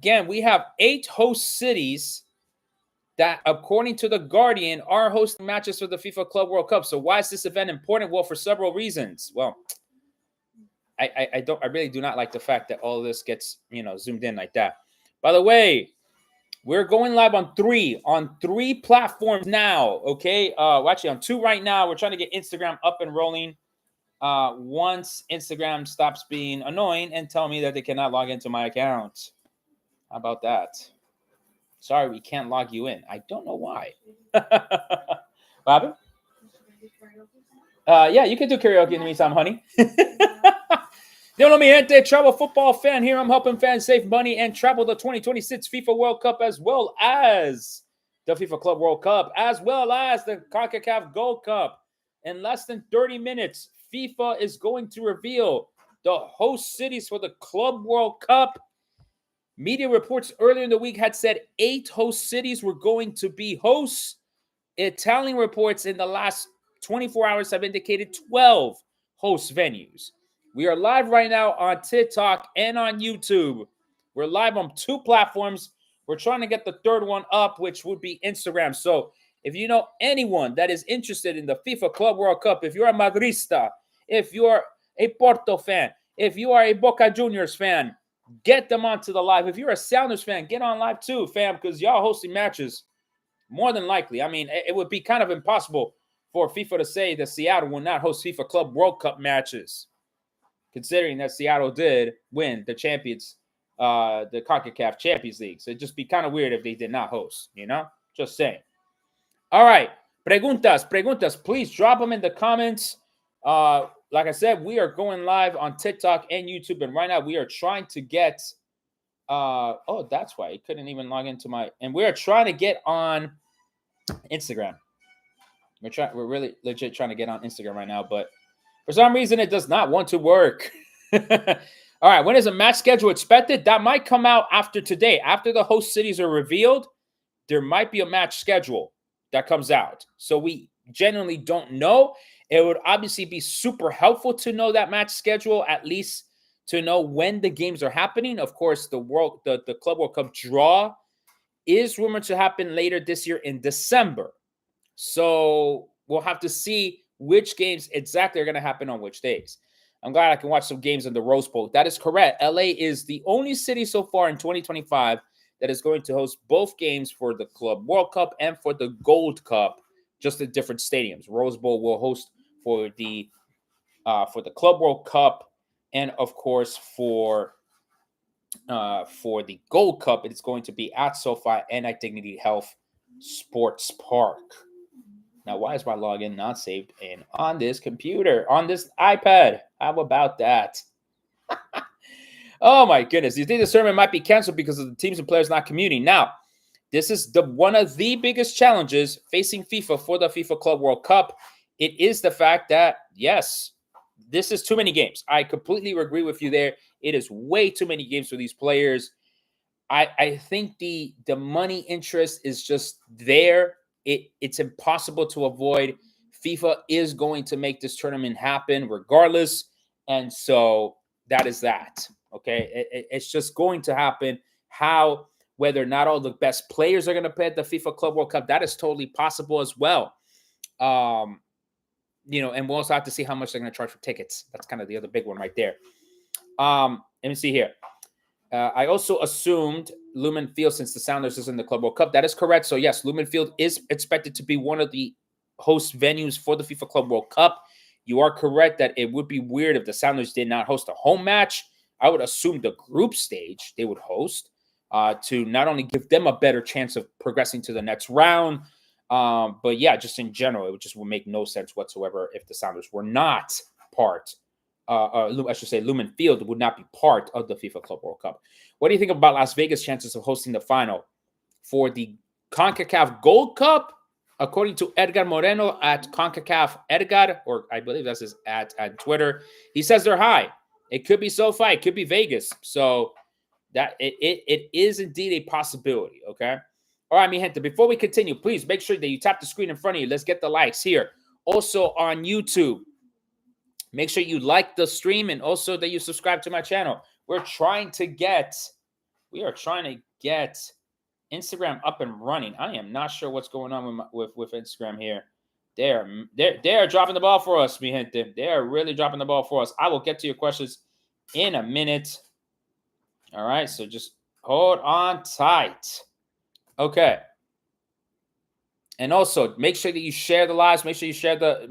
Again, we have 8 host cities that, according to The Guardian, are hosting matches for the FIFA Club World Cup. So why is this event important? Well, for several reasons. Well, I really do not like the fact that all of this gets, zoomed in like that. By the way, we're going live on three platforms now. Okay, actually on 2 right now. We're trying to get Instagram up and rolling. Once Instagram stops being annoying and tell me that they cannot log into my account. How about that? Sorry, we can't log you in. I don't know why. What yeah, you can do karaoke in the meantime, honey. Dímelo, mi gente, travel football fan here. I'm helping fans save money and travel the 2026 FIFA World Cup, as well as the FIFA Club World Cup, as well as the CONCACAF Gold Cup. In less than 30 minutes, FIFA is going to reveal the host cities for the Club World Cup. Media reports earlier in the week had said 8 host cities were going to be hosts. Italian reports in the last 24 hours have indicated 12 host venues. We are live right now on TikTok and on YouTube. We're live on 2 platforms. We're trying to get the third one up, which would be Instagram. So if you know anyone that is interested in the FIFA Club World Cup, if you're a Madrista, if you're a Porto fan, if you are a Boca Juniors fan, get them onto the live. If you're a Sounders fan, get on live too, fam, because y'all hosting matches. More than likely. I mean, it would be kind of impossible for FIFA to say that Seattle will not host FIFA Club World Cup matches, considering that Seattle did win the the CONCACAF Champions League. So it'd just be kind of weird if they did not host, Just saying. All right. Preguntas. Please drop them in the comments. Like I said, we are going live on TikTok and YouTube. And right now we are trying to get... oh, that's why I couldn't even log into my... And we're trying to get on Instagram. We're really legit trying to get on Instagram right now, but for some reason it does not want to work. All right, when is a match schedule expected? That might come out after today. After the host cities are revealed, there might be a match schedule that comes out. So we genuinely don't know. It would obviously be super helpful to know that match schedule, at least to know when the games are happening. Of course, the Club World Cup draw is rumored to happen later this year in December. So we'll have to see which games exactly are going to happen on which days. I'm glad I can watch some games in the Rose Bowl. That is correct. LA is the only city so far in 2025 that is going to host both games for the Club World Cup and for the Gold Cup, just at different stadiums. Rose Bowl will host for the Club World Cup, and of course for the Gold Cup, it's going to be at SoFi and at Dignity Health Sports Park. Now, why is my login not saved in on this computer, on this iPad? How about that? Oh, my goodness. You think the tournament might be canceled because of the teams and players not commuting? Now, this is one of the biggest challenges facing FIFA for the FIFA Club World Cup. It is the fact that, yes, this is too many games. I completely agree with you there. It is way too many games for these players. I think the money interest is just there. It's impossible to avoid. FIFA is going to make this tournament happen regardless. And so that is that. Okay. It's just going to happen. Whether not all the best players are going to play at the FIFA Club World Cup, that is totally possible as well. And we'll also have to see how much they're going to charge for tickets. That's kind of the other big one right there. Let me see here. I also assumed Lumen Field, since the Sounders is in the Club World Cup. That is correct. So, yes, Lumen Field is expected to be one of the host venues for the FIFA Club World Cup. You are correct that it would be weird if the Sounders did not host a home match. I would assume the group stage they would host to not only give them a better chance of progressing to the next round, but, yeah, just in general, it would make no sense whatsoever if the Sounders were not part I should say Lumen Field would not be part of the FIFA Club World Cup. What do you think about Las Vegas' chances of hosting the final for the CONCACAF Gold Cup? According to Edgar Moreno at CONCACAF Edgar, or I believe that's his at Twitter, he says they're high. It could be SoFi, it could be Vegas. So that it is indeed a possibility, okay? All right, mi gente, before we continue, please make sure that you tap the screen in front of you. Let's get the likes here. Also on YouTube, make sure you like the stream and also that you subscribe to my channel. We're trying to get We are trying to get Instagram up and running. I am not sure what's going on with Instagram here. They're dropping the ball for us, mi gente. They are really dropping the ball for us. I will get to your questions in a minute. All right, so just hold on tight. Okay. And also make sure that you share the lives. Make sure you share the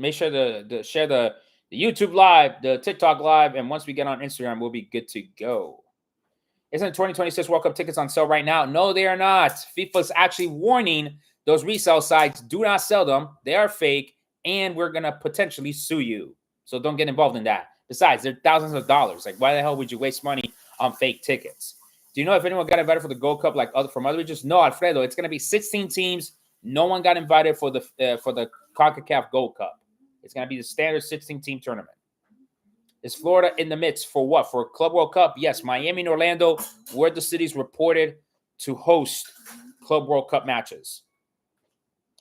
YouTube live, the TikTok live, and once we get on Instagram, we'll be good to go. Isn't 2026 World Cup tickets on sale right now? No, they are not. FIFA's actually warning those resale sites, do not sell them. They are fake, and we're going to potentially sue you. So don't get involved in that. Besides, they're thousands of dollars. Like, why the hell would you waste money on fake tickets? Do you know if anyone got invited for the Gold Cup from other regions? No, Alfredo. It's going to be 16 teams. No one got invited for the CONCACAF Gold Cup. It's going to be the standard 16-team tournament. Is Florida in the midst for what? For Club World Cup? Yes, Miami and Orlando were the cities reported to host Club World Cup matches.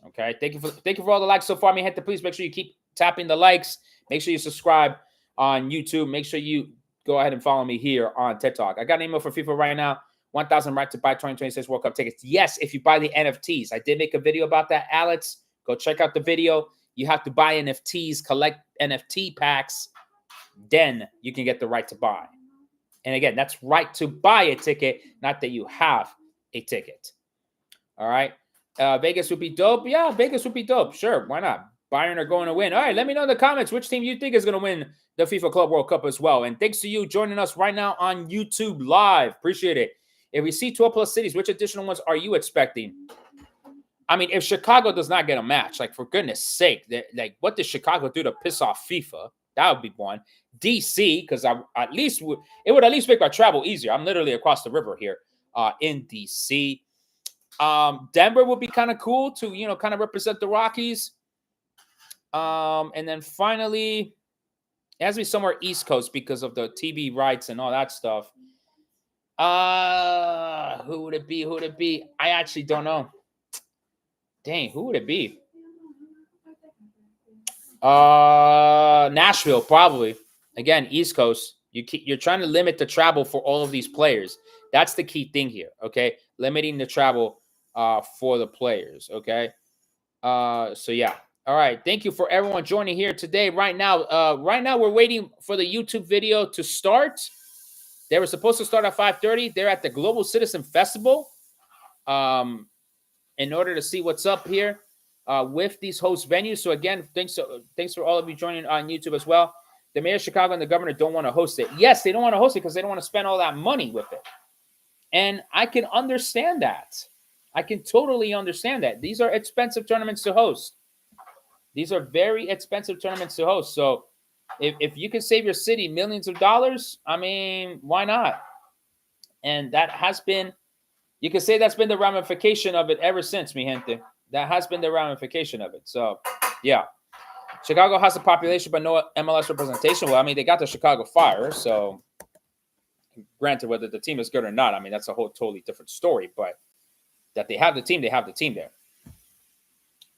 Okay, thank you for all the likes so far, mi gente. Please make sure you keep tapping the likes. Make sure you subscribe on YouTube. Make sure you go ahead and follow me here on TikTok. I got an email for FIFA right now. 1,000 right to buy 2026 World Cup tickets. Yes, if you buy the NFTs. I did make a video about that, Alex. Go check out the video. You have to buy NFTs, collect NFT packs. Then you can get the right to buy. And again, that's right to buy a ticket, not that you have a ticket. All right. Vegas would be dope. Yeah, Vegas would be dope. Sure. Why not? Bayern are going to win. All right. Let me know in the comments which team you think is going to win the FIFA Club World Cup as well. And thanks to you joining us right now on YouTube Live. Appreciate it. If we see 12 plus cities, which additional ones are you expecting? I mean, if Chicago does not get a match, like for goodness sake, like what does Chicago do to piss off FIFA? That would be one. DC, because it would at least make my travel easier. I'm literally across the river here in DC. Denver would be kind of cool to, kind of represent the Rockies. And then finally, it has to be somewhere East Coast because of the TV rights and all that stuff. Who would it be? Who would it be? I actually don't know. Dang, who would it be? Nashville, probably. Again, East Coast. You're trying to limit the travel for all of these players. That's the key thing here, okay? Limiting the travel for the players, okay? So yeah. All right. Thank you for everyone joining here today. Right now, we're waiting for the YouTube video to start. They were supposed to start at 5:30. They're at the Global Citizen Festival in order to see what's up here with these host venues. So again, thanks for all of you joining on YouTube as well. The mayor of Chicago and the governor don't want to host it. Yes, they don't want to host it because they don't want to spend all that money with it. And I can understand that. I can totally understand that. These are expensive tournaments to host. These are very expensive tournaments to host. So if you can save your city millions of dollars, I mean, why not? And that has been, you can say that's been the ramification of it ever since, mi gente. That has been the ramification of it. So, yeah. Chicago has a population, but no MLS representation. Well, I mean, they got the Chicago Fire. So, granted, whether the team is good or not, I mean, that's a whole totally different story. But that they have the team there.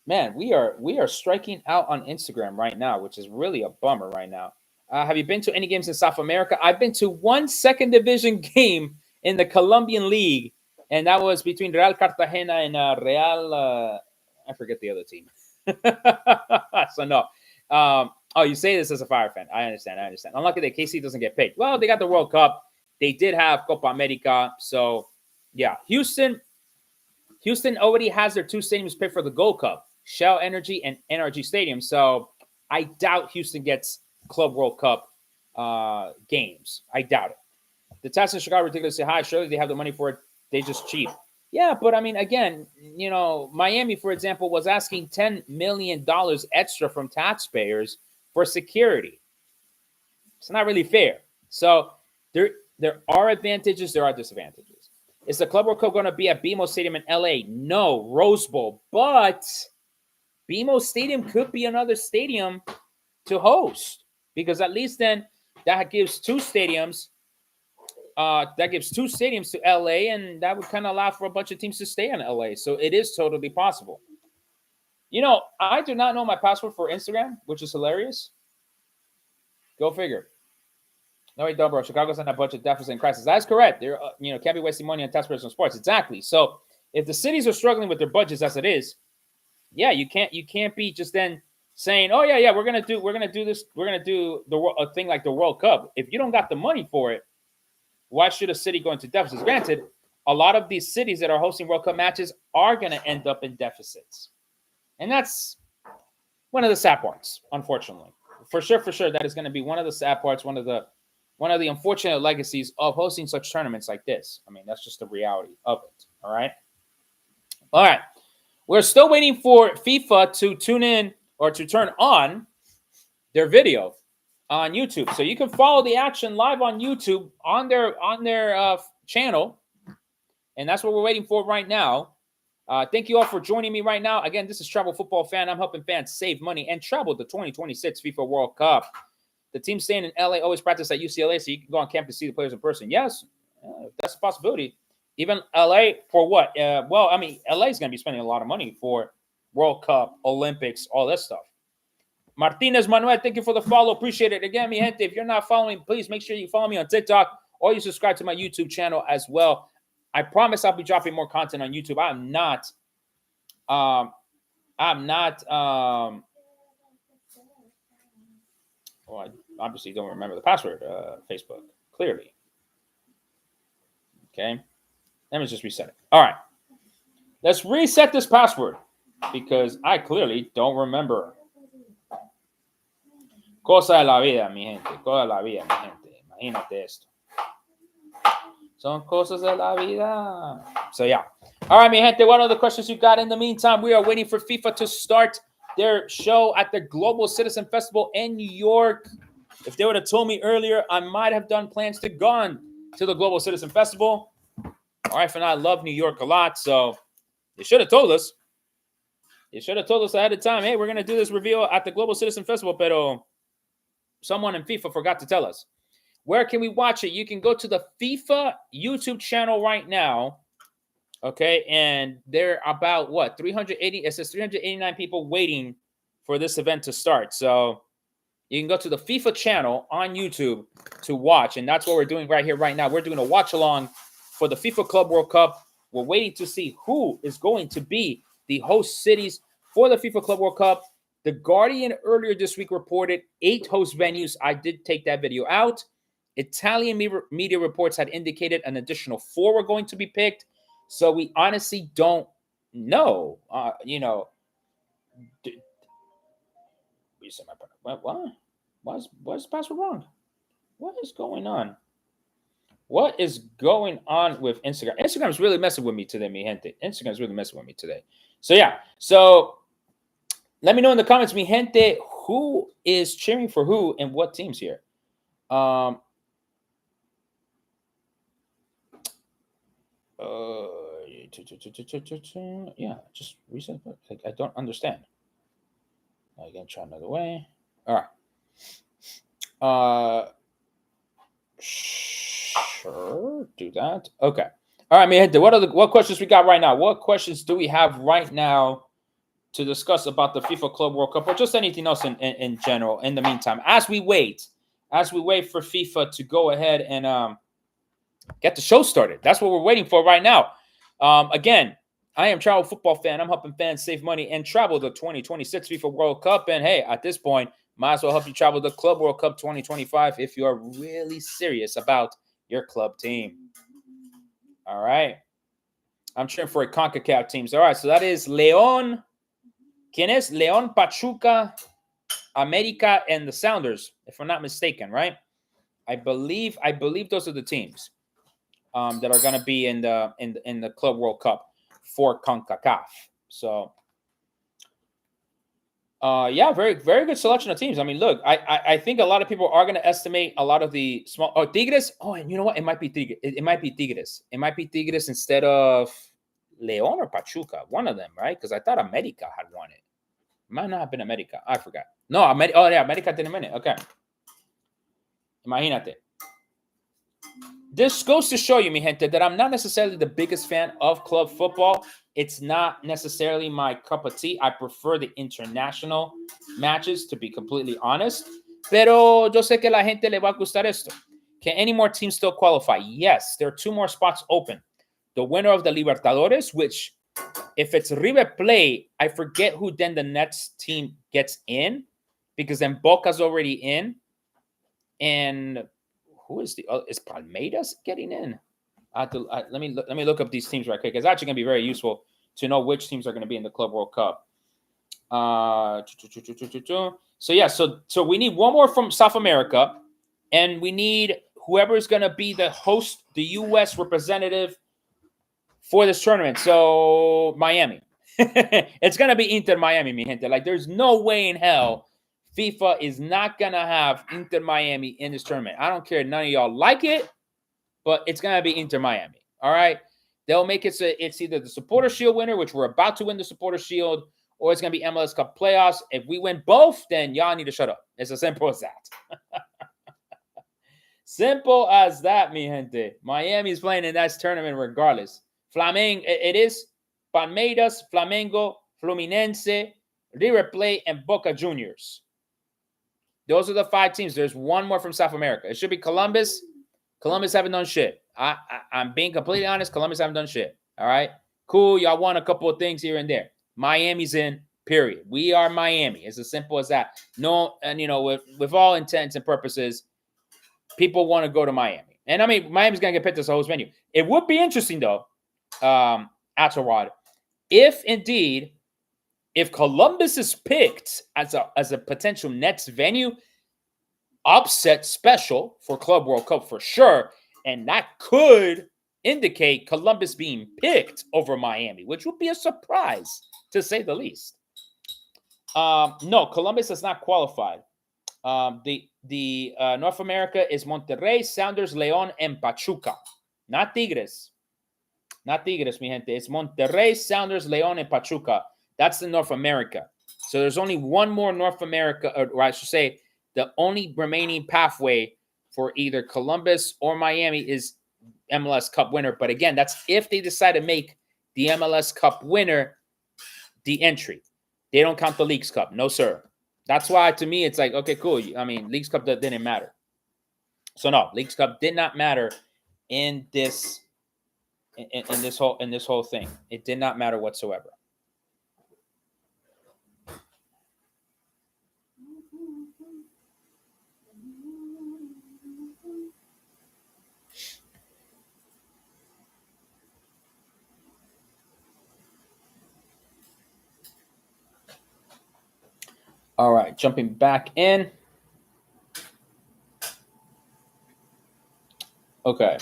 Man, we are striking out on Instagram right now, which is really a bummer right now. Have you been to any games in South America? I've been to one second division game in the Colombian League, and that was between Real Cartagena and Real. I forget the other team. So no. You say this as a Fire fan. I understand. Unlucky that KC doesn't get paid. Well, they got the World Cup. They did have Copa America. So, yeah. Houston already has their two stadiums paid for the Gold Cup, Shell Energy and NRG Stadium. So, I doubt Houston gets Club World Cup games. I doubt it. The tax in Chicago are ridiculously high. Surely they have the money for it. They just cheap. Yeah, but I mean, again, Miami, for example, was asking $10 million extra from taxpayers for security. It's not really fair. So there are advantages, there are disadvantages. Is the Club World Cup going to be at BMO Stadium in LA? No, Rose Bowl. But BMO Stadium could be another stadium to host because at least then that gives two stadiums. To LA, and that would kind of allow for a bunch of teams to stay in LA. So it is totally possible. I do not know my password for Instagram, which is hilarious. Go figure. No, wait, bro. Chicago's in a budget deficit and crisis. That's correct. They're, can't be wasting money on taxpayers on sports. Exactly. So if the cities are struggling with their budgets as it is, yeah, you can't be just then saying, oh yeah, we're gonna do this, we're gonna do a thing like the World Cup. If you don't got the money for it, why should a city go into deficits? Granted, a lot of these cities that are hosting World Cup matches are gonna end up in deficits, and that's one of the sad parts, unfortunately. For sure, that is going to be one of the sad parts, one of the unfortunate legacies of hosting such tournaments like this. I mean, that's just the reality of it. All right. We're still waiting for FIFA to tune in or to turn on their video on YouTube, so you can follow the action live on YouTube on their channel, and that's what we're waiting for right now. Thank you all for joining me right now. Again, this is Travel Football Fan. I'm helping fans save money and travel the 2026 FIFA World Cup. The team staying in LA always practice at UCLA, so you can go on campus to see the players in person. Yes, that's a possibility. Even LA for what? LA is going to be spending a lot of money for World Cup, Olympics, all that stuff. Martinez Manuel, thank you for the follow. Appreciate it. Again, mi gente, if you're not following, please make sure you follow me on TikTok or you subscribe to my YouTube channel as well. I promise I'll be dropping more content on YouTube. I'm not well, I obviously don't remember the password, Facebook, clearly. Okay. Let me just reset it. All right. Let's reset this password because I clearly don't remember. Cosa de la vida, mi gente. Cosa de la vida, mi gente. Imagínate esto. Son cosas de la vida. So, yeah. All right, mi gente. What other questions you got? In the meantime, we are waiting for FIFA to start their show at the Global Citizen Festival in New York. If they would have told me earlier, I might have done plans to go on to the Global Citizen Festival. All right, and I love New York a lot, so they should have told us. They should have told us ahead of time, hey, we're going to do this reveal at the Global Citizen Festival, pero someone in FIFA forgot to tell us. Where can we watch it? You can go to the FIFA YouTube channel right now. Okay, and there are about, 380? It says 389 people waiting for this event to start. So you can go to the FIFA channel on YouTube to watch, and that's what we're doing right here, right now. We're doing a watch-along for the FIFA Club World Cup. We're waiting to see who is going to be the host cities for the FIFA Club World Cup. The Guardian earlier this week reported 8 host venues. I did take that video out. Italian media reports had indicated an additional 4 were going to be picked. So we honestly don't know. What? Why is the password wrong? What is going on? What is going on with Instagram? Instagram's really messing with me today, mi gente. Instagram's really messing with me today. So, yeah. So, let me know in the comments, mi gente, who is cheering for who and what teams here. Yeah, just reset. I don't understand. I'm going to try another way. All right. Sure, do that. Okay. All right, man. What questions we got right now? What questions do we have right now to discuss about the FIFA Club World Cup or just anything else in general in the meantime? As we wait for FIFA to go ahead and get the show started. That's what we're waiting for right now. Again, I am Travel Football Fan. I'm helping fans save money and travel the 2026 FIFA World Cup. And hey, at this point, might as well help you travel the Club World Cup 2025 if you are really serious about your club team. All right. I'm cheering for a CONCACAF teams. All right, so that is León. ¿Quién es? León, Pachuca, América, and the Sounders, if I'm not mistaken, right? I believe those are the teams that are going to be in the Club World Cup for CONCACAF. So, yeah, very, very good selection of teams. I mean, look, I think a lot of people are going to estimate a lot of the small. Oh, Tigres. Oh, and you know what? It might be Tigres. It might be Tigres. It might be Tigres instead of León or Pachuca. One of them, right? Because I thought America had won it. It might not have been America. I forgot. No, America didn't win it. Okay. Imagínate. This goes to show you, mi gente, that I'm not necessarily the biggest fan of club football. It's not necessarily my cup of tea. I prefer the international matches, to be completely honest. Pero yo sé que la gente le va a gustar esto. Can any more teams still qualify? Yes, there are 2 more spots open. The winner of the Libertadores, which if it's River Plate, I forget who then the next team gets in, because then Boca's already in. And who is is Palmeiras getting in? Let me look up these teams right quick. It's actually going to be very useful to know which teams are going to be in the Club World Cup. So yeah, so we need 1 more from South America, and we need whoever is going to be the host, the U.S. representative for this tournament. So Miami. It's going to be Inter Miami, mi gente. Like, there's no way in hell FIFA is not going to have Inter Miami in this tournament. I don't care. None of y'all like it, but it's going to be Inter Miami. All right? They'll make it so it's either the Supporter Shield winner, which we're about to win the Supporter Shield, or it's going to be MLS Cup playoffs. If we win both, then y'all need to shut up. It's as simple as that. Simple as that, mi gente. Miami's playing in that tournament regardless. Flamengo, it is Palmeiras, Flamengo, Fluminense, River Plate, and Boca Juniors. Those are the 5 teams. There's 1 more from South America. It should be Columbus. Columbus haven't done shit. I'm being completely honest. Columbus haven't done shit. All right? Cool. Y'all won a couple of things here and there. Miami's in, period. We are Miami. It's as simple as that. No, and with all intents and purposes, people want to go to Miami. And I mean, Miami's going to get picked as a host venue. It would be interesting, though, Axelrod, if Columbus is picked as a potential next venue, upset special for Club World Cup for sure. And that could indicate Columbus being picked over Miami, which would be a surprise, to say the least. No, Columbus has not qualified. The North America is Monterrey, Sounders, León, and Pachuca. Not Tigres. Not Tigres, mi gente. It's Monterrey, Sounders, León, and Pachuca. That's the North America. So there's only 1 more North America, or I should say, the only remaining pathway for either Columbus or Miami is MLS Cup winner. But again, that's if they decide to make the MLS Cup winner the entry. They don't count the Leagues Cup. No, sir. That's why, to me, it's like, okay, cool. I mean, Leagues Cup didn't matter. So no, Leagues Cup did not matter in this whole thing. It did not matter whatsoever. All right, jumping back in. Okay.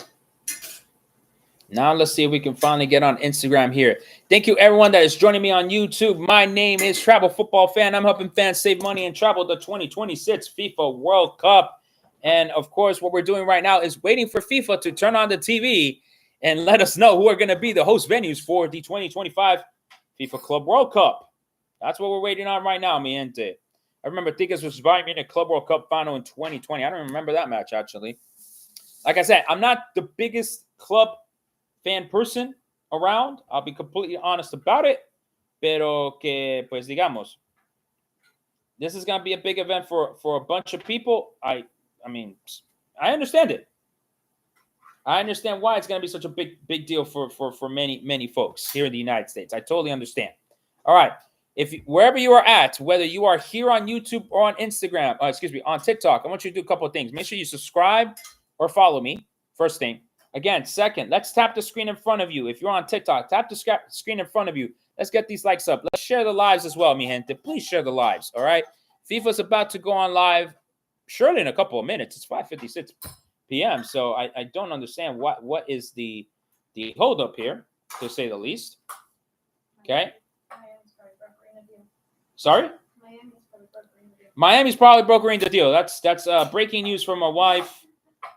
Now let's see if we can finally get on Instagram here. Thank you, everyone that is joining me on YouTube. My name is Travel Football Fan. I'm helping fans save money and travel the 2026 FIFA World Cup. And, of course, what we're doing right now is waiting for FIFA to turn on the TV and let us know who are going to be the host venues for the 2025 FIFA Club World Cup. That's what we're waiting on right now, mi gente. I remember Tigres was inviting me in a Club World Cup final in 2020. I don't remember that match, actually. Like I said, I'm not the biggest club fan person around. I'll be completely honest about it. Pero que, pues digamos, this is going to be a big event for a bunch of people. I mean, I understand it. I understand why it's going to be such a big deal for many folks here in the United States. I totally understand. All right. Wherever you are at, whether you are here on YouTube or on Instagram, on TikTok, I want you to do a couple of things. Make sure you subscribe or follow me, first thing. Again, second, let's tap the screen in front of you. If you're on TikTok, tap the screen in front of you. Let's get these likes up. Let's share the lives as well, mi gente. Please share the lives, all right? FIFA's about to go on live surely in a couple of minutes. It's 5:56 p.m., so I don't understand what is the holdup here, to say the least. Okay? Sorry? Miami's probably brokering the deal. That's breaking news from my wife.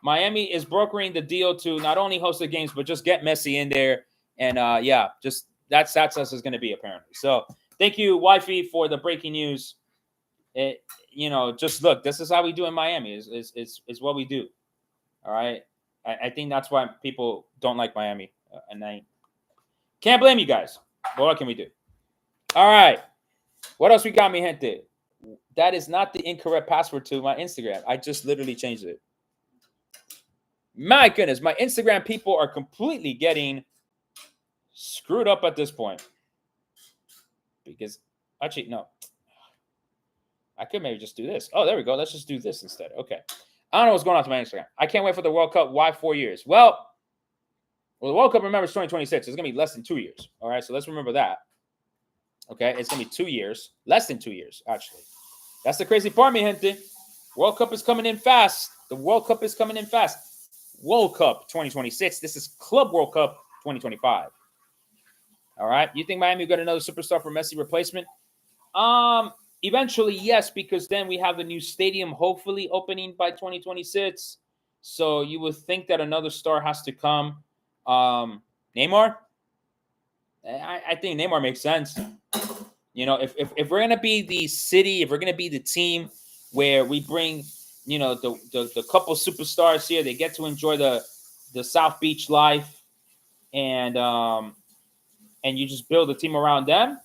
Miami is brokering the deal to not only host the games, but just get Messi in there. And just that's us is going to be apparently. So thank you, wifey, for the breaking news. Just look, this is how we do in Miami. Is what we do. All right. I think that's why people don't like Miami, and I can't blame you guys. But what can we do? All right. What else we got, mi gente? That is not the incorrect password to my Instagram. I just literally changed it. My goodness, my Instagram people are completely getting screwed up at this point. Because, actually, no. I could maybe just do this. Oh, there we go. Let's just do this instead. Okay. I don't know what's going on to my Instagram. I can't wait for the World Cup. Why 4 years? Well, the World Cup, remember, is 2026. It's going to be less than 2 years. All right, so let's remember that. Okay, it's going to be 2 years. Less than 2 years, actually. That's the crazy part, mi gente. World Cup is coming in fast. The World Cup is coming in fast. World Cup 2026. This is Club World Cup 2025. All right, you think Miami got another superstar for Messi replacement? Eventually, yes, because then we have the new stadium hopefully opening by 2026. So you would think that another star has to come. Neymar? I think Neymar makes sense. You know, if we're gonna be the city, if we're gonna be the team where we bring, you know, the couple superstars here, they get to enjoy the South Beach life, and you just build a team around them,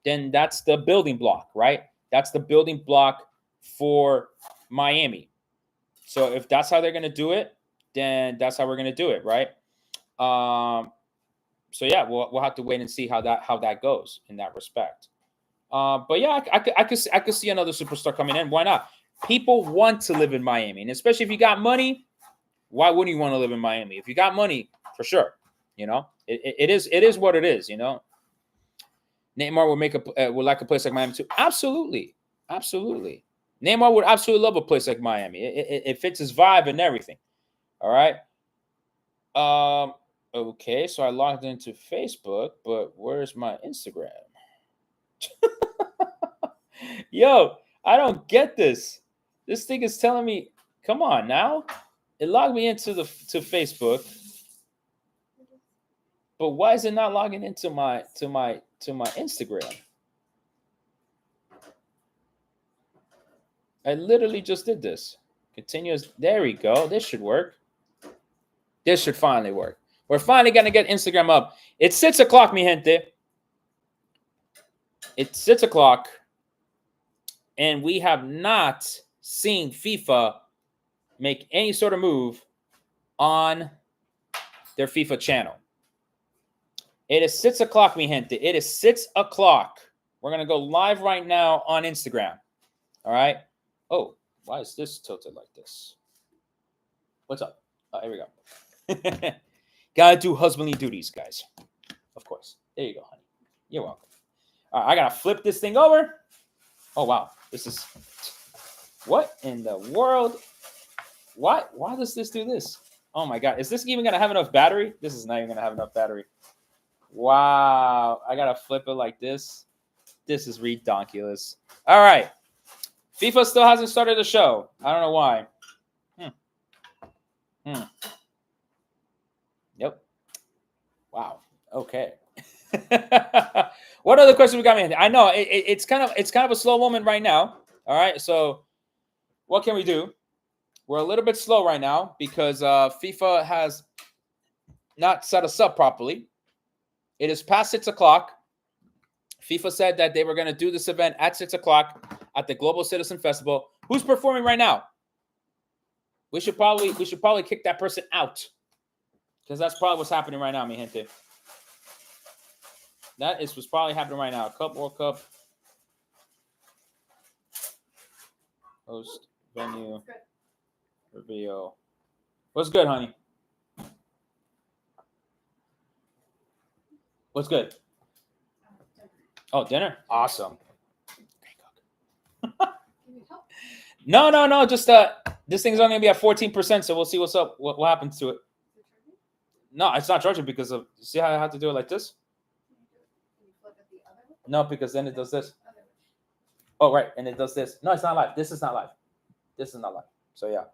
then that's the building block, right? That's the building block for Miami. So if that's how they're gonna do it, then that's how we're gonna do it, right? So yeah, we'll have to wait and see how that goes in that respect. But yeah, I could see another superstar coming in. Why not? People want to live in Miami, and especially if you got money, why wouldn't you want to live in Miami? If you got money, for sure. You know, it is what it is. You know, Neymar would like a place like Miami too. Absolutely, absolutely. Neymar would absolutely love a place like Miami. It fits his vibe and everything. All right. Okay, so I logged into Facebook, but where's my Instagram? Yo, I don't get this. This thing is telling me, come on now. It logged me into to Facebook. But why is it not logging into my Instagram? I literally just did this. Continuous. There we go. This should work. This should finally work. We're finally gonna get Instagram up. It's 6 o'clock, mi gente. It's 6 o'clock. And we have not seen FIFA make any sort of move on their FIFA channel. It is 6 o'clock, mi gente. It is 6 o'clock. We're going to go live right now on Instagram. All right. Oh, why is this tilted like this? What's up? Oh, here we go. Gotta do husbandly duties, guys. Of course. There you go, honey. You're welcome. All right, I got to flip this thing over. Oh, wow. This is... What in the world? Why does this do this? Oh, my God. Is this even going to have enough battery? This is not even going to have enough battery. Wow. I got to flip it like this. This is redonkulous. All right. FIFA still hasn't started the show. I don't know why. Yep. Wow. Okay. What other questions we got, man? I know it's kind of a slow moment right now. All right. So what can we do? We're a little bit slow right now because FIFA has not set us up properly. It is past 6 o'clock. FIFA said that they were going to do this event at 6 o'clock at the Global Citizen Festival. Who's performing right now? We should probably kick that person out because that's probably what's happening right now, mi gente. That is what's probably happening right now. Cup World Cup host venue reveal. What's good, honey? What's good? Oh, dinner? Awesome. No. Just this thing's only gonna be at 14%, so we'll see what's up. What happens to it? No, it's not charging because of. See how I have to do it like this? No, because then it does this. Oh, right, and it does this. No, it's not live. This is not live. This is not live. So yeah,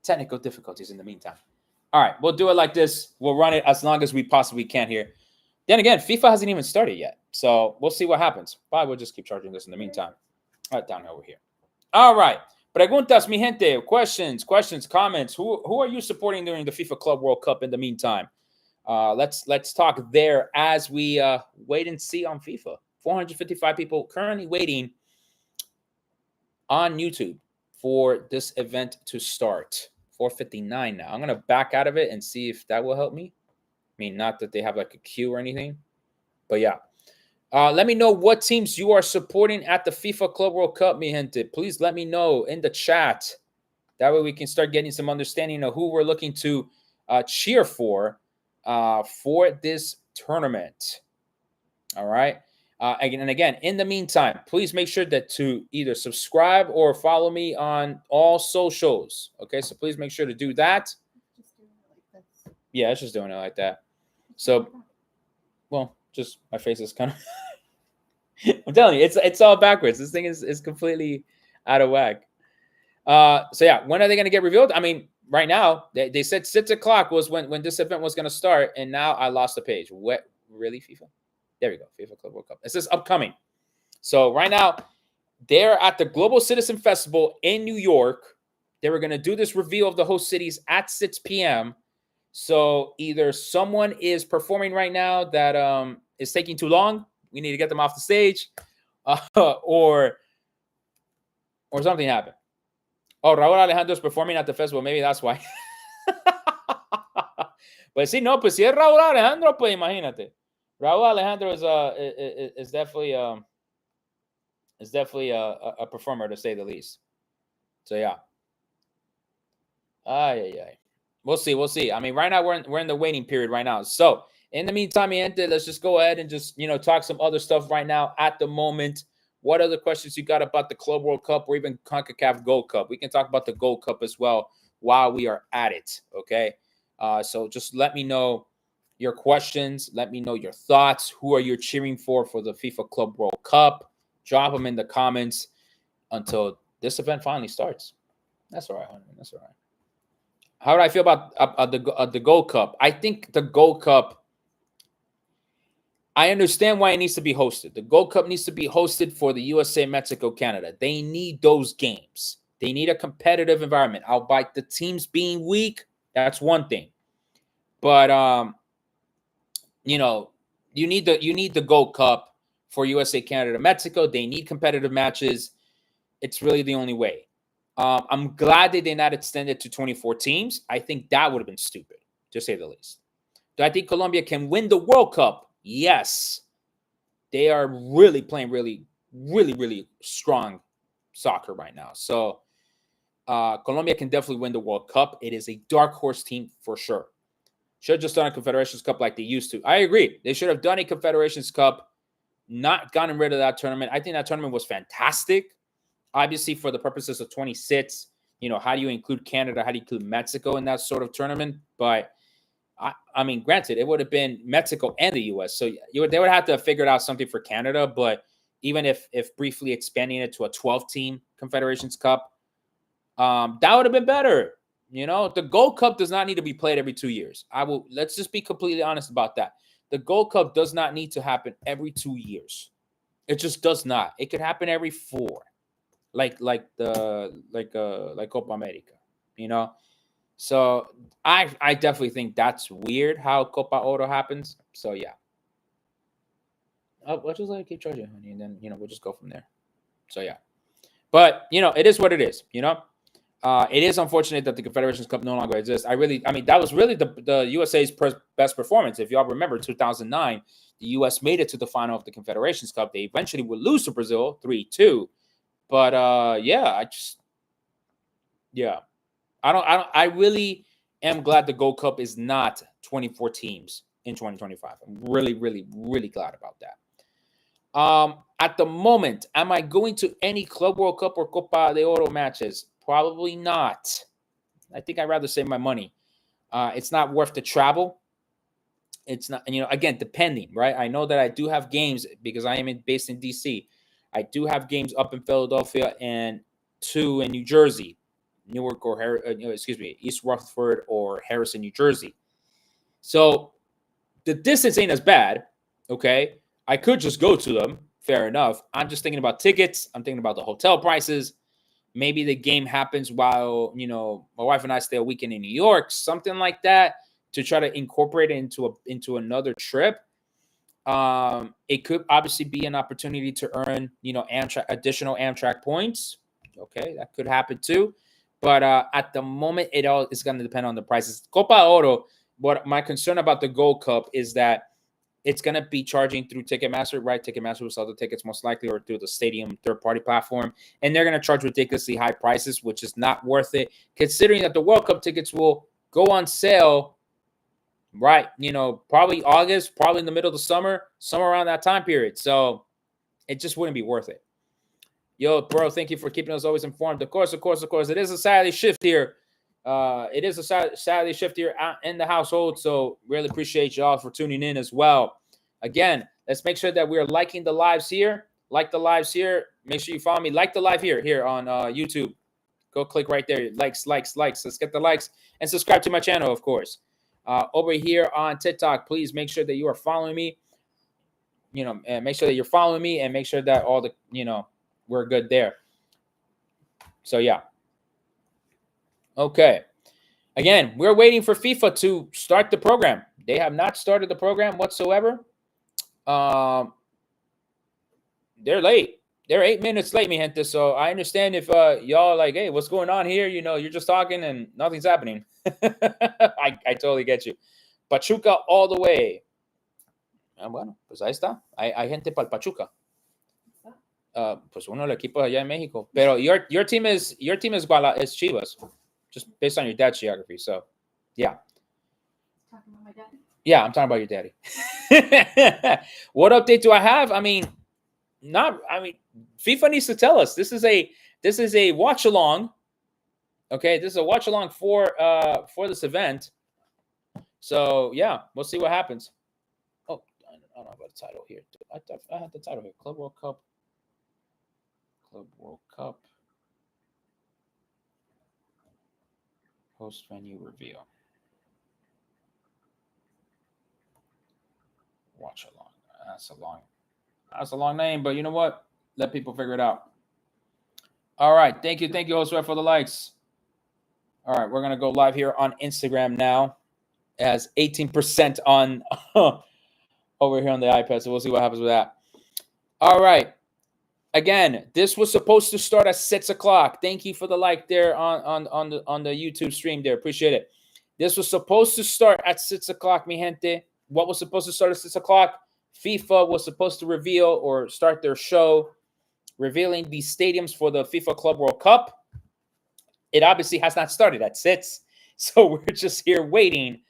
technical difficulties in the meantime. All right, we'll do it like this. We'll run it as long as we possibly can here. Then again, FIFA hasn't even started yet, so we'll see what happens. But we'll just keep charging this in the meantime. All right, down over here. All right. Preguntas, mi gente. Questions, comments. Who are you supporting during the FIFA Club World Cup in the meantime? Let's talk there as we wait and see on FIFA. 455 people currently waiting on YouTube for this event to start. 4:59 now. I'm going to back out of it and see if that will help me. I mean, not that they have like a queue or anything, but yeah. Let me know what teams you are supporting at the FIFA Club World Cup, mi gente. Please let me know in the chat. That way we can start getting some understanding of who we're looking to cheer for this tournament. All right. Again, in the meantime, please make sure that to either subscribe or follow me on all socials. Okay, so please make sure to do that. Yeah, it's just doing it like that. So, well, just my face is kind of. I'm telling you, it's all backwards. This thing is completely out of whack. So yeah, when are they going to get revealed? I mean, right now they said 6 o'clock was when this event was going to start, and now I lost the page. What, really, FIFA? There we go, FIFA Club World Cup. It says upcoming. So right now they're at the Global Citizen Festival in New York. They were going to do this reveal of the host cities at 6 p.m. So either someone is performing right now that is taking too long. We need to get them off the stage, or something happened. Oh, Raúl Alejandro is performing at the festival. Maybe that's why. Pues sí, no, pues si es Raúl Alejandro, pues imagínate. Raúl Alejandro is definitely a performer, to say the least. So yeah. We'll see. I mean, right now we're in the waiting period right now. So in the meantime, gente, let's just go ahead and just talk some other stuff right now at the moment. What other questions you got about the Club World Cup or even CONCACAF Gold Cup? We can talk about the Gold Cup as well while we are at it. Okay. So just let me know your questions. Let me know your thoughts. Who are you cheering for the FIFA Club World Cup? Drop them in the comments until this event finally starts. That's all right, honey. That's all right. How do I feel about the Gold Cup? I think the Gold Cup, I understand why it needs to be hosted. The Gold Cup needs to be hosted for the USA, Mexico, Canada. They need those games. They need a competitive environment. Albeit the teams being weak, that's one thing. But you need the Gold Cup for USA, Canada, Mexico. They need competitive matches. It's really the only way. I'm glad they did not extend it to 24 teams. I think that would have been stupid, to say the least. Do I think Colombia can win the World Cup? Yes. They are really playing really, really, really strong soccer right now. So Colombia can definitely win the World Cup. It is a dark horse team for sure. Should have just done a Confederations Cup like they used to. I agree. They should have done a Confederations Cup, not gotten rid of that tournament. I think that tournament was fantastic. Obviously, for the purposes of 26, how do you include Canada? How do you include Mexico in that sort of tournament? But I mean, granted, it would have been Mexico and the U.S. So they would have to have figured out something for Canada. But even if briefly expanding it to a 12-team Confederations Cup, that would have been better. The Gold Cup does not need to be played every 2 years. Let's just be completely honest about that. The Gold Cup does not need to happen every 2 years. It just does not. It could happen every 4, like Copa America. So I definitely think that's weird how Copa Oro happens. So yeah. I'll just let it keep charging, honey, and then we'll just go from there. So yeah. But it is what it is. It is unfortunate that the Confederations Cup no longer exists. I mean, that was really the USA's best performance. If y'all remember, 2009, the US made it to the final of the Confederations Cup. They eventually would lose to Brazil 3-2. But I really am glad the Gold Cup is not 24 teams in 2025. I'm really, really, really glad about that. At the moment, am I going to any Club World Cup or Copa de Oro matches? Probably not. I think I'd rather save my money. It's not worth the travel. It's not, again, depending, right? I know that I do have games because I am based in DC. I do have games up in Philadelphia and 2 in New Jersey, Newark or East Rutherford or Harrison, New Jersey. So the distance ain't as bad. Okay, I could just go to them. Fair enough. I'm just thinking about tickets. I'm thinking about the hotel prices. Maybe the game happens while my wife and I stay a weekend in New York, something like that, to try to incorporate it into another trip. It could obviously be an opportunity to earn, additional Amtrak points. Okay, that could happen too. But at the moment, it all is going to depend on the prices. Copa Oro, what my concern about the Gold Cup is that it's going to be charging through Ticketmaster, right? Ticketmaster will sell the tickets most likely, or through the stadium third-party platform. And they're going to charge ridiculously high prices, which is not worth it, considering that the World Cup tickets will go on sale, right? Probably August, probably in the middle of the summer, somewhere around that time period. So it just wouldn't be worth it. Yo, bro, thank you for keeping us always informed. Of course. It is a Saturday shift here. It is a Saturday shift here in the household. So really appreciate y'all for tuning in as well. Again, let's make sure that we are liking the lives here. Like the lives here. Make sure you follow me. Like the live here on YouTube. Go click right there. Likes. Let's get the likes. And subscribe to my channel, of course. Over here on TikTok, please make sure that you are following me. And make sure that you're following me, and make sure that all the, we're good there. So, yeah. Okay. Again, we're waiting for FIFA to start the program. They have not started the program whatsoever. They're late. They're 8 minutes late, mi gente. So I understand if y'all like, hey, what's going on here? You're just talking and nothing's happening. I totally get you. Pachuca all the way. Bueno, pues ahí está. Hay gente para el Pachuca. Pues uno del equipo allá en México. Pero your team is Chivas, just based on your dad's geography. So, yeah. Talking about my dad? Yeah, I'm talking about your daddy. What update do I have? FIFA needs to tell us. This is a watch along. Okay, this is a watch along for this event. So yeah, we'll see what happens. Oh, I don't know about the title here. I thought I had the title here. Club World Cup. Host venue reveal. Watch along. That's a long name, but you know what? Let people figure it out. All right. Thank you, Josue, for the likes. All right, we're gonna go live here on Instagram now. As 18% on over here on the iPad. So we'll see what happens with that. All right. Again, this was supposed to start at 6 o'clock. Thank you for the like there on the YouTube stream there. Appreciate it. This was supposed to start at 6 o'clock, mi gente. What was supposed to start at 6 o'clock? FIFA was supposed to reveal or start their show revealing the stadiums for the FIFA Club World Cup. It obviously has not started at 6. So we're just here waiting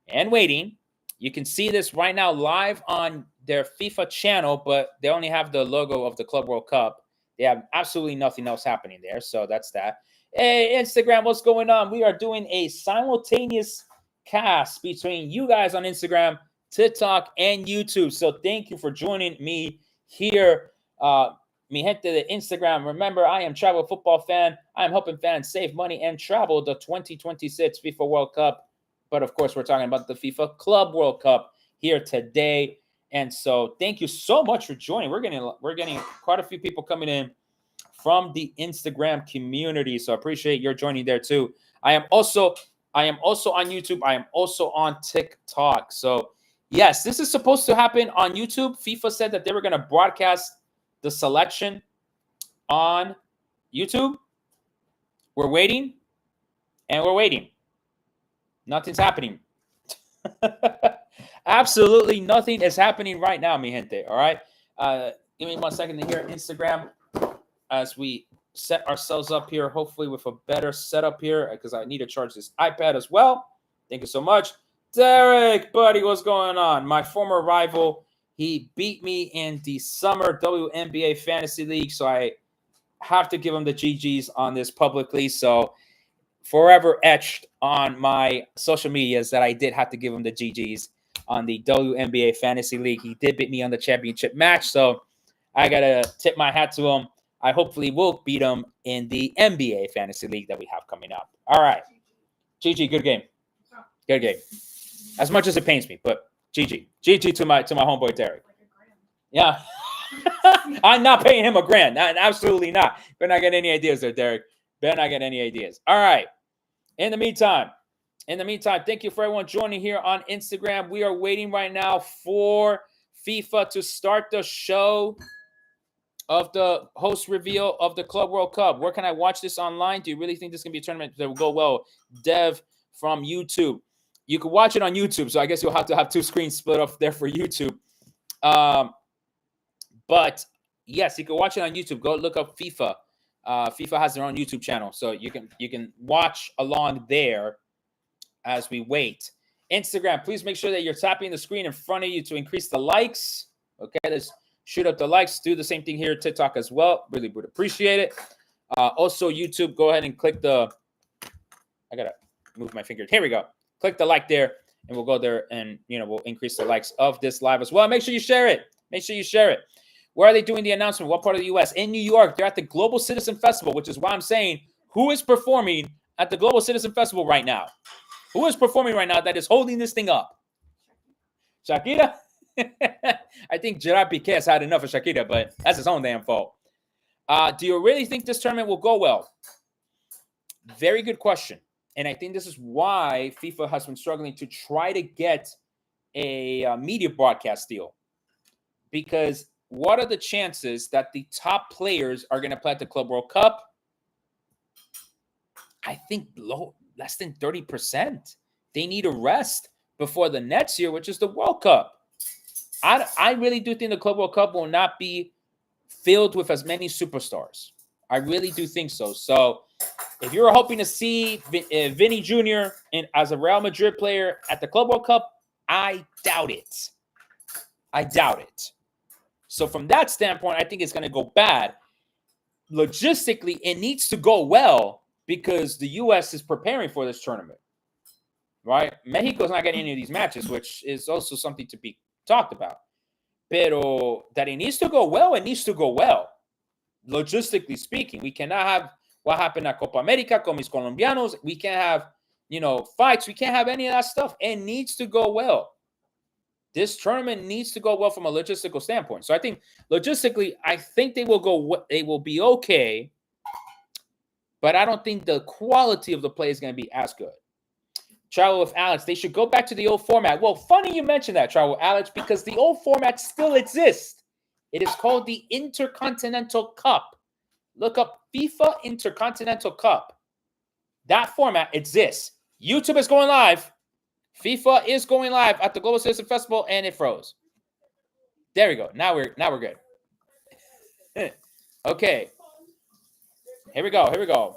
and waiting. You can see this right now live on their FIFA channel, but they only have the logo of the Club World Cup. They have absolutely nothing else happening there. So that's that. Hey, Instagram, what's going on? We are doing a simultaneous cast between you guys on Instagram, TikTok, and YouTube. So thank you for joining me here. Mi gente de Instagram. Remember, I am Travel Football Fan. I am helping fans save money and travel the 2026 FIFA World Cup. But of course, we're talking about the FIFA Club World Cup here today. And so thank you so much for joining. We're getting quite a few people coming in from the Instagram community. So I appreciate your joining there too. I am also on YouTube. I am also on TikTok. So yes, this is supposed to happen on YouTube. FIFA said that they were going to broadcast the selection on YouTube. We're waiting and we're waiting. Nothing's happening. Absolutely nothing is happening right now, mi gente. All right. Give me 1 second to hear Instagram as we set ourselves up here, hopefully with a better setup here, because I need to charge this iPad as well. Thank you so much. Derek, buddy, what's going on? My former rival, he beat me in the summer WNBA Fantasy League, so I have to give him the GGs on this publicly. So forever etched on my social medias that I did have to give him the GGs on the WNBA Fantasy League. He did beat me on the championship match, so I got to tip my hat to him. I hopefully will beat him in the NBA Fantasy League that we have coming up. All right. GG, good game. Good game. As much as it pains me, but GG. GG to my homeboy Derek. Yeah. I'm not paying him $1,000. Absolutely not. Better not get any ideas there, Derek. Better not get any ideas. All right. In the meantime, thank you for everyone joining here on Instagram. We are waiting right now for FIFA to start the show. of the host reveal of the Club World Cup. Where can I watch this online? Do you really think this can be a tournament that will go well? Dev from YouTube. You can watch it on YouTube, so I guess you'll have to have two screens split up there for YouTube. But yes, you can watch it on YouTube. Go look up FIFA. FIFA has their own YouTube channel, so you can watch along there as we wait. Instagram, please make sure that you're tapping the screen in front of you to increase the likes. Okay, let's shoot up the likes. Do the same thing here, TikTok as well. Really would appreciate it. Also, YouTube, go ahead and click the. I gotta move my finger. Here we go. Click the like there, and we'll go there, and we'll increase the likes of this live as well. Make sure you share it. Make sure you share it. Where are they doing the announcement? What part of the U.S.? In New York. They're at the Global Citizen Festival, which is why I'm saying who is performing at the Global Citizen Festival right now? Who is performing right now that is holding this thing up? Shakira? I think Gerard Piqué has had enough of Shakira, but that's his own damn fault. Do you really think this tournament will go well? Very good question. And I think this is why FIFA has been struggling to try to get a media broadcast deal. Because what are the chances that the top players are going to play at the Club World Cup? I think less than 30%. They need a rest before the next year, which is the World Cup. I really do think the Club World Cup will not be filled with as many superstars. I really do think so. So if you're hoping to see Vinny Jr. as a Real Madrid player at the Club World Cup, I doubt it. I doubt it. So from that standpoint, I think it's going to go bad. Logistically, it needs to go well because the U.S. is preparing for this tournament, right? Mexico's not getting any of these matches, which is also something to be talked about. Pero that it needs to go well, it needs to go well. Logistically speaking, we cannot have what happened at Copa America con mis colombianos. We can't have, fights. We can't have any of that stuff. It needs to go well. This tournament needs to go well from a logistical standpoint. So I think logistically, I think they will be okay, but I don't think the quality of the play is going to be as good. Travel with Alex, they should go back to the old format. Well, funny you mentioned that, Travel with Alex, because the old format still exists. It is called the Intercontinental Cup. Look up FIFA Intercontinental Cup. That format exists. YouTube is going live. FIFA is going live at the Global Citizen Festival, and it froze. There we go. Now we're good. Okay. Here we go.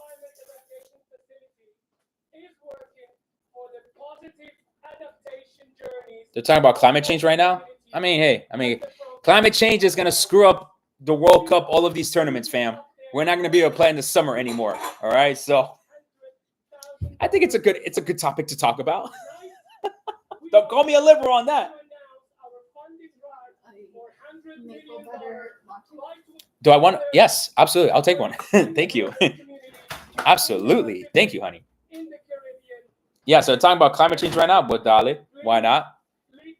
They're talking about climate change right now. I mean, climate change is gonna screw up the World Cup, all of these tournaments, fam. We're not gonna be able to play in the summer anymore. All right, so I think it's a good topic to talk about. Don't call me a liberal on that. Do I want to? Yes, absolutely. I'll take one. Thank you. Absolutely. Thank you, honey. Yeah, so talking about climate change right now, but Dali, why not?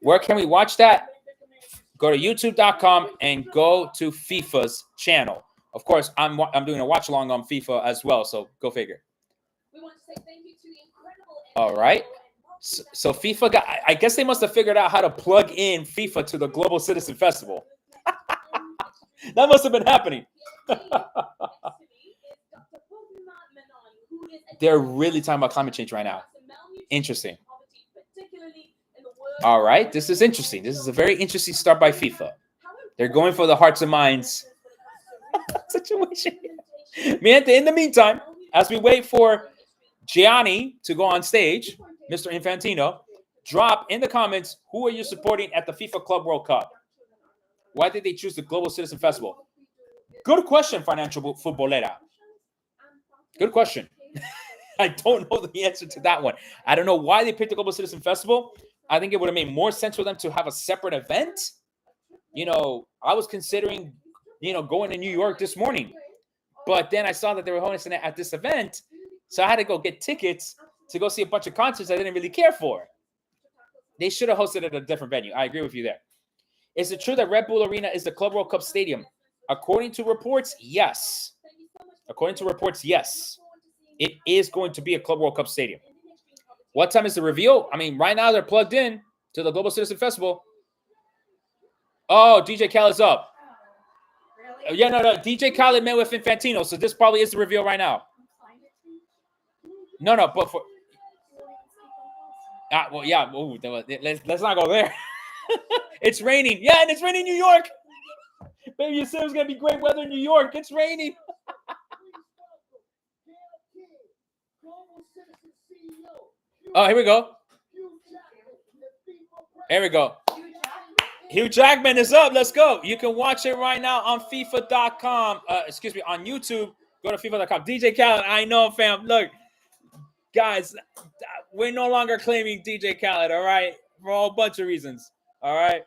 Where can we watch that? Go to youtube.com and go to FIFA's channel. Of course, I'm doing a watch along on FIFA as well, so go figure. All right. So FIFA I guess they must have figured out how to plug in FIFA to the Global Citizen Festival. That must have been happening. They're really talking about climate change right now. Interesting. All right. This is interesting. This is a very interesting start by FIFA. They're going for the hearts and minds situation. In the meantime, as we wait for Gianni to go on stage, Mr. Infantino, drop in the comments who are you supporting at the FIFA Club World Cup? Why did they choose the Global Citizen Festival? Good question, Financial Futbolera. Good question. I don't know the answer to that one. I don't know why they picked the Global Citizen Festival. I think it would have made more sense for them to have a separate event. I was considering, going to New York this morning. But then I saw that they were hosting it at this event. So I had to go get tickets to go see a bunch of concerts I didn't really care for. They should have hosted it at a different venue. I agree with you there. Is it true that Red Bull Arena is the Club World Cup stadium? According to reports, yes. It is going to be a Club World Cup stadium. What time is the reveal? Right now they're plugged in to the Global Citizen Festival. Oh, DJ Khaled's up. Yeah, no. DJ Khaled met with Infantino, so this probably is the reveal right now. No, but for well, yeah. Ooh, let's not go there. It's raining. Yeah, and it's raining in New York. Baby, you said it was gonna be great weather in New York. It's raining. Oh, here we go. Here we go. Hugh Jackman is up. Let's go. You can watch it right now on FIFA.com. On YouTube. Go to FIFA.com. DJ Khaled, I know, fam. Look, guys, we're no longer claiming DJ Khaled, all right? For a whole bunch of reasons, all right?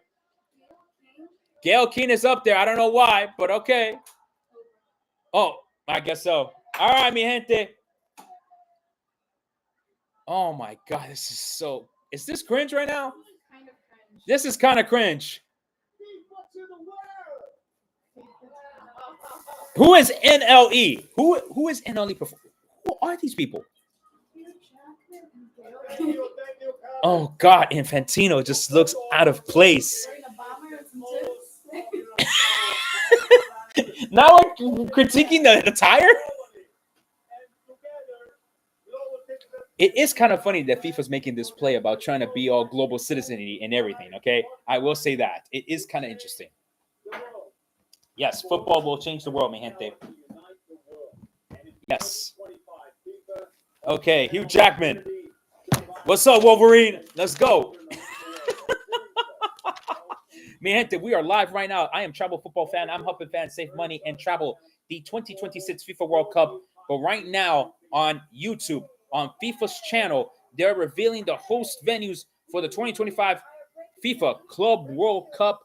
Gail Keane is up there. I don't know why, but okay. Oh, I guess so. All right, mi gente. Oh, my God. This is so... Is this cringe right now? This is kind of cringe. Who is NLE? Who is NLE? Who are these people? Oh God, Infantino just looks out of place. Now I'm critiquing the attire. It is kind of funny that FIFA's making this play about trying to be all global citizenry and everything. Okay, I will say that it is kind of interesting. Yes, football will change the world, mi gente. Yes. Okay, Hugh Jackman. What's up, Wolverine? Let's go. Mi gente, we are live right now. I am Travel Football Fan. I'm helping fans save money and travel the 2026 FIFA World Cup. But right now on YouTube, on FIFA's channel, they're revealing the host venues for the 2025 FIFA Club World Cup.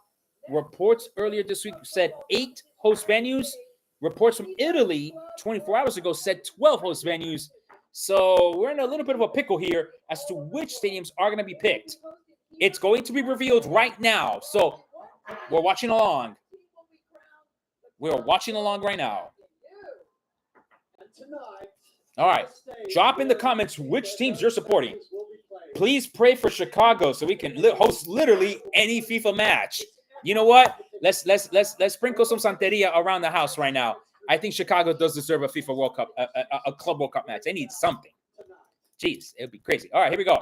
Reports earlier this week said 8 host venues. Reports from Italy 24 hours ago said 12 host venues. So we're in a little bit of a pickle here as to which stadiums are going to be picked. It's going to be revealed right now. So we're watching along. We're watching along right now. All right. Drop in the comments which teams you're supporting. Please pray for Chicago so we can host literally any FIFA match. You know what? Let's sprinkle some Santeria around the house right now. I think Chicago does deserve a FIFA World Cup, a Club World Cup match. They need something. Jeez, it would be crazy. All right, here we go.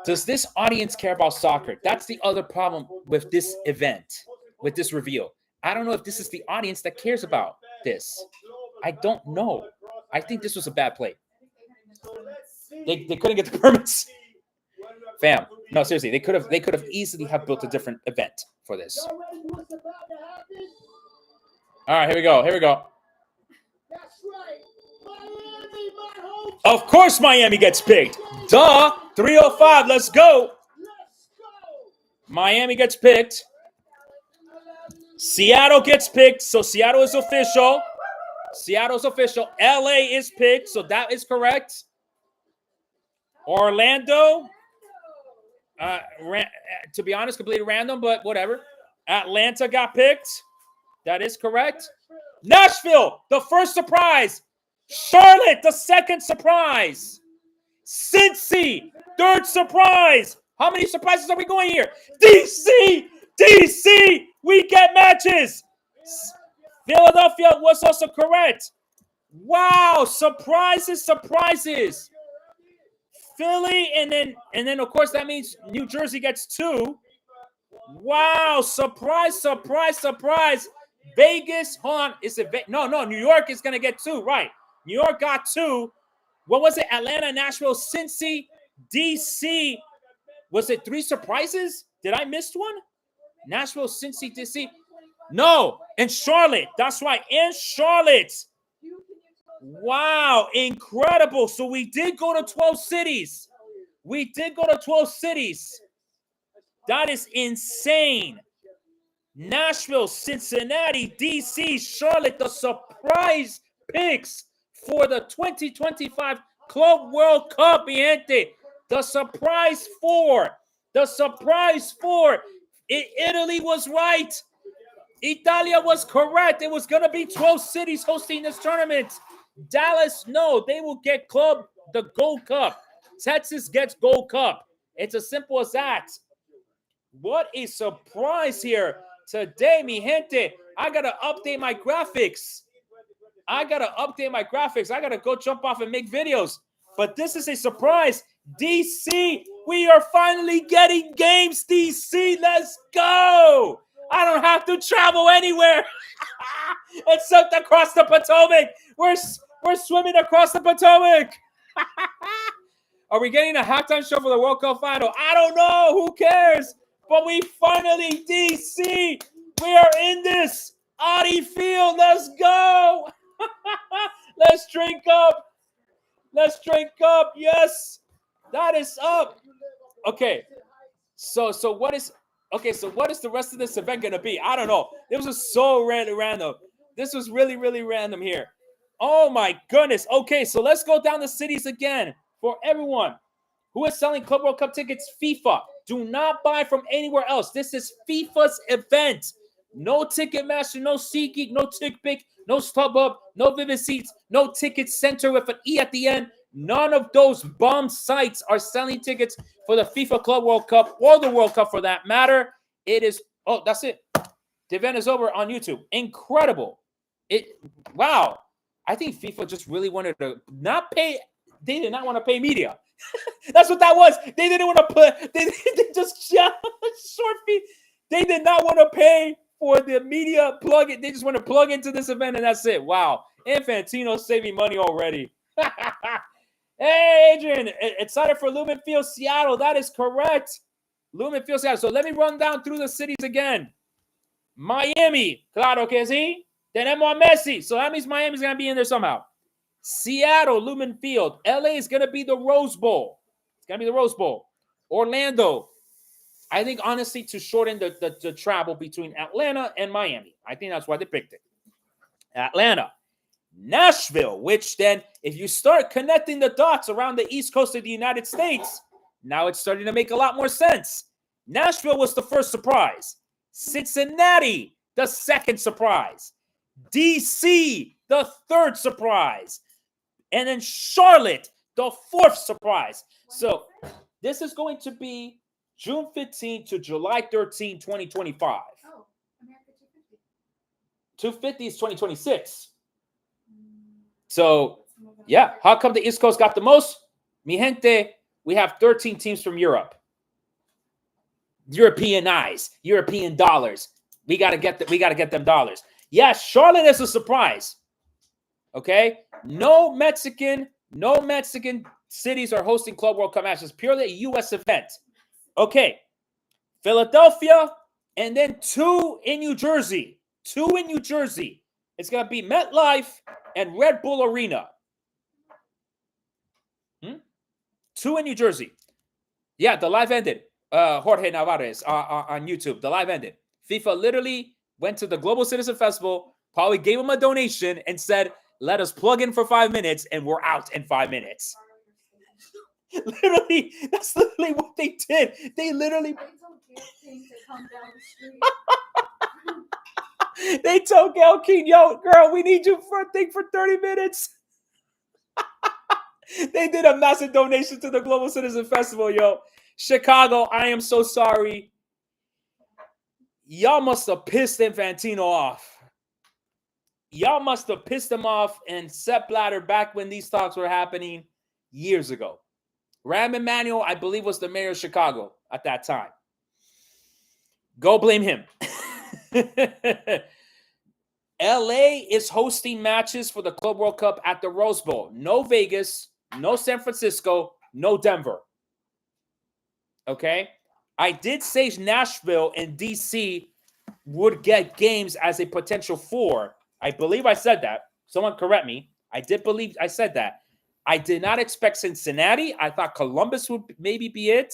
Does this audience care about soccer? That's the other problem with this event, with this reveal. I don't know if this is the audience that cares about this. I don't know. I think this was a bad play. They couldn't get the permits. Fam, no, seriously, they could have easily have built a different event for this. All right, here we go. Of course Miami gets picked. Duh, 305, let's go. Miami gets picked. Seattle gets picked, so Seattle is official. Seattle's official. LA is picked, so that is correct. Orlando. To be honest, completely random, but whatever. Atlanta got picked. That is correct. Nashville, the first surprise. Charlotte, the second surprise. Cincy, third surprise. How many surprises are we going here? DC, we get matches. Philadelphia was also correct. Wow, surprises. Philly, and then of course that means New Jersey gets 2. Wow, surprise. Vegas, hold on, no, New York is gonna get 2, right? New York got 2. What was it? Atlanta, Nashville, Cincy, DC. Was it 3 surprises? Did I miss one? Nashville, Cincy, DC. No, in Charlotte. That's right, in Charlotte. Wow, incredible. So we did go to 12 cities. That is insane. Nashville, Cincinnati, DC, Charlotte, the surprise picks for the 2025 Club World Cup, mi gente. The surprise 4. Italy was right. Italia was correct. It was going to be 12 cities hosting this tournament. Dallas, no, they will get the Gold Cup. Texas gets Gold Cup. It's as simple as that. What a surprise here. Today, mi gente, I got to update my graphics. I got to go jump off and make videos. But this is a surprise. DC, we are finally getting games, DC. Let's go. I don't have to travel anywhere except across the Potomac. We're swimming across the Potomac. Are we getting a halftime show for the World Cup final? I don't know. Who cares? But we finally, DC, we are in this. Audi Field, let's go. Let's drink up. Let's drink up. Yes, that is up. Okay. So what is the rest of this event gonna be? I don't know. It was so random. This was really random here. Oh my goodness. Okay, so let's go down the cities again for everyone who is selling Club World Cup tickets. FIFA. Do not buy from anywhere else. This is FIFA's event. No Ticketmaster, no SeatGeek, no TickPick, no StubHub, no Vivid Seats, no Ticket Center with an E at the end. None of those bum sites are selling tickets for the FIFA Club World Cup or the World Cup for that matter. It is, oh, that's it. The event is over on YouTube. Incredible. Wow. I think FIFA just really wanted to not pay. They did not want to pay media. That's what that was. They didn't want to put, they just short fee. They did not want to pay for the media plug it. They just want to plug into this event and that's it. Wow. Infantino saving money already. Hey, Adrian, excited for Lumen Field, Seattle. That is correct. Lumen Field, Seattle. So let me run down through the cities again. Miami. Claro que sí. Tenemos a Messi. So that means Miami's going to be in there somehow. Seattle, Lumen Field. LA is going to be the Rose Bowl. It's going to be the Rose Bowl. Orlando. I think, honestly, to shorten the travel between Atlanta and Miami. I think that's why they picked it. Atlanta. Nashville, which then, if you start connecting the dots around the East Coast of the United States, now it's starting to make a lot more sense. Nashville was the first surprise. Cincinnati, the second surprise. DC, the third surprise. And then Charlotte, the fourth surprise. So this is going to be June 15 to July 13, 2025. Oh, America 250. 250 is 2026. So, yeah, how come the East Coast got the most? Mi gente, we have 13 teams from Europe. European eyes, European dollars. We gotta get them dollars. Yes, Charlotte is a surprise. Okay, no Mexican cities are hosting Club World Cup matches. Purely a U.S. event. Okay, Philadelphia, and then two in New Jersey. It's gonna be MetLife and Red Bull Arena. Two in New Jersey. Yeah, the live ended. Jorge Navarez on YouTube. The live ended. FIFA literally went to the Global Citizen Festival, probably gave him a donation and said, let us plug in for 5 minutes and we're out in 5 minutes. Literally, that's literally what they did. They literally... They told Gail King, yo, girl, we need you for a thing for 30 minutes. They did a massive donation to the Global Citizen Festival, yo. Chicago, I am so sorry. Y'all must have pissed Infantino off. Y'all must have pissed him off and Sepp Blatter back when these talks were happening years ago. Rahm Emanuel, I believe, was the mayor of Chicago at that time. Go blame him. LA is hosting matches for the Club World Cup at the Rose Bowl. No Vegas, no San Francisco, no Denver. Okay? I did say Nashville and DC would get games as a potential 4. I believe I said that. Someone correct me. I did believe I said that. I did not expect Cincinnati. I thought Columbus would maybe be it.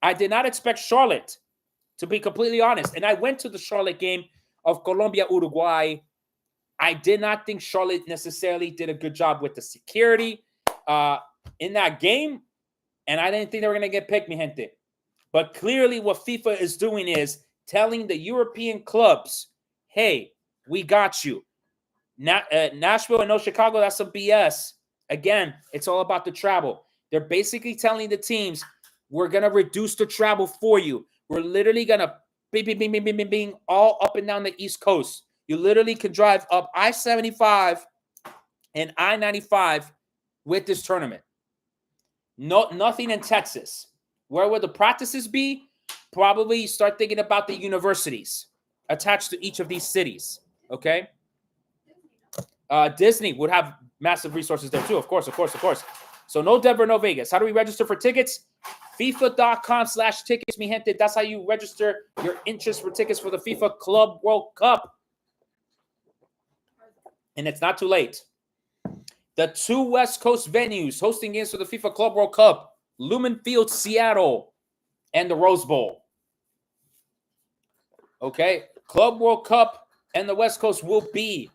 I did not expect Charlotte, to be completely honest. And I went to the Charlotte game of Colombia, Uruguay. I did not think Charlotte necessarily did a good job with the security in that game. And I didn't think they were going to get picked, mi gente. But clearly what FIFA is doing is telling the European clubs, hey, we got you. Nashville and no Chicago, that's some BS. Again, it's all about the travel. They're basically telling the teams, we're going to reduce the travel for you. We're literally going to bing, bing, bing, bing, bing, bing, bing, all up and down the East Coast. You literally can drive up I-75 and I-95 with this tournament. No, nothing in Texas. Where will the practices be? Probably start thinking about the universities attached to each of these cities. Okay. Disney would have massive resources there too. Of course. So no Denver, no Vegas. How do we register for tickets? FIFA.com/tickets, mi gente. That's how you register your interest for tickets for the FIFA Club World Cup. And it's not too late. The two West Coast venues hosting games for the FIFA Club World Cup, Lumen Field, Seattle, and the Rose Bowl. Okay, Club World Cup and the West Coast will be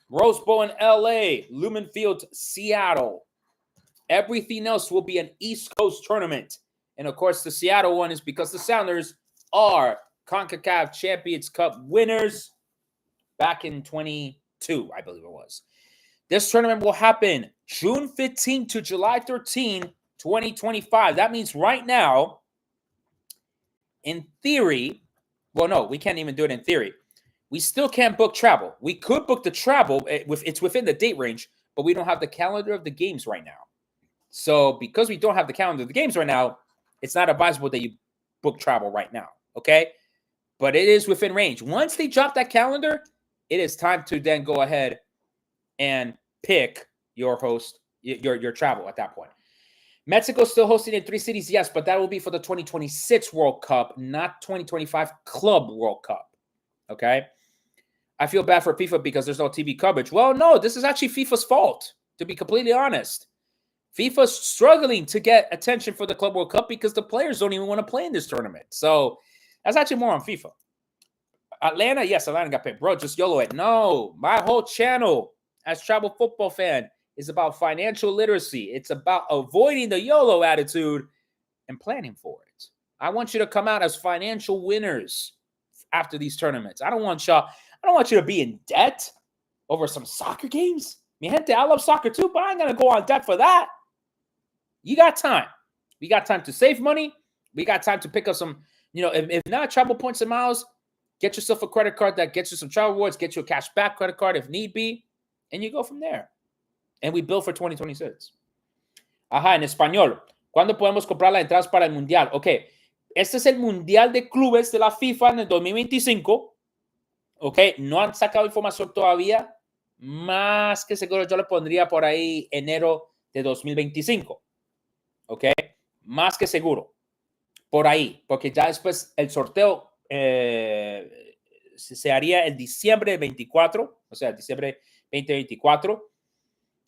Rose Bowl in LA, Lumen Field, Seattle. Everything else will be an East Coast tournament. And of course, the Seattle one is because the Sounders are CONCACAF Champions Cup winners back in 22, I believe it was. This tournament will happen June 15 to July 13, 2025. That means right now, in theory, well, no, we can't even do it in theory. We still can't book travel. We could book the travel. It's within the date range, but we don't have the calendar of the games right now. So because we don't have the calendar of the games right now, it's not advisable that you book travel right now, okay? But it is within range. Once they drop that calendar, it is time to then go ahead and pick your host, your travel at that point. Mexico's still hosting in 3 cities, yes, but that will be for the 2026 World Cup, not 2025 Club World Cup, okay? I feel bad for FIFA because there's no TV coverage. Well, no, this is actually FIFA's fault, to be completely honest. FIFA's struggling to get attention for the Club World Cup because the players don't even want to play in this tournament. So that's actually more on FIFA. Atlanta, yes, Atlanta got picked. Bro, just YOLO it. No, my whole channel as Travel Football Fan is about financial literacy. It's about avoiding the YOLO attitude and planning for it. I want you to come out as financial winners after these tournaments. I don't want you to be in debt over some soccer games. Mi gente, I love soccer too, but I ain't gonna go on debt for that. You got time. We got time to save money. We got time to pick up some, if not travel points and miles, get yourself a credit card that gets you some travel rewards, get you a cash back credit card if need be, and you go from there. And we build for 2026. Ajá, en español. ¿Cuándo podemos comprar las entradas para el Mundial? Ok, este es el Mundial de Clubes de la FIFA en el 2025. Ok, no han sacado información todavía. Más que seguro yo le pondría por ahí enero de 2025. Ok, más que seguro. Por ahí, porque ya después el sorteo se haría el diciembre del 24, o sea, diciembre 2024.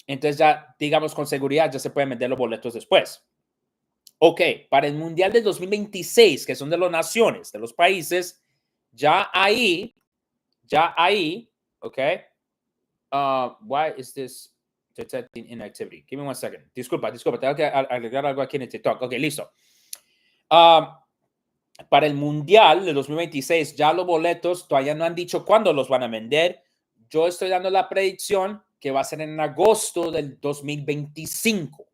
Entonces ya, digamos, con seguridad ya se pueden vender los boletos después. Ok, para el Mundial del 2026, que son de las naciones, de los países, ya ahí, ok. Why is this detecting inactivity? Give me 1 second. Disculpa, tengo que agregar algo aquí en el TikTok. Ok, listo. Para el Mundial de 2026, ya los boletos todavía no han dicho cuándo los van a vender. Yo estoy dando la predicción que va a ser en agosto del 2025.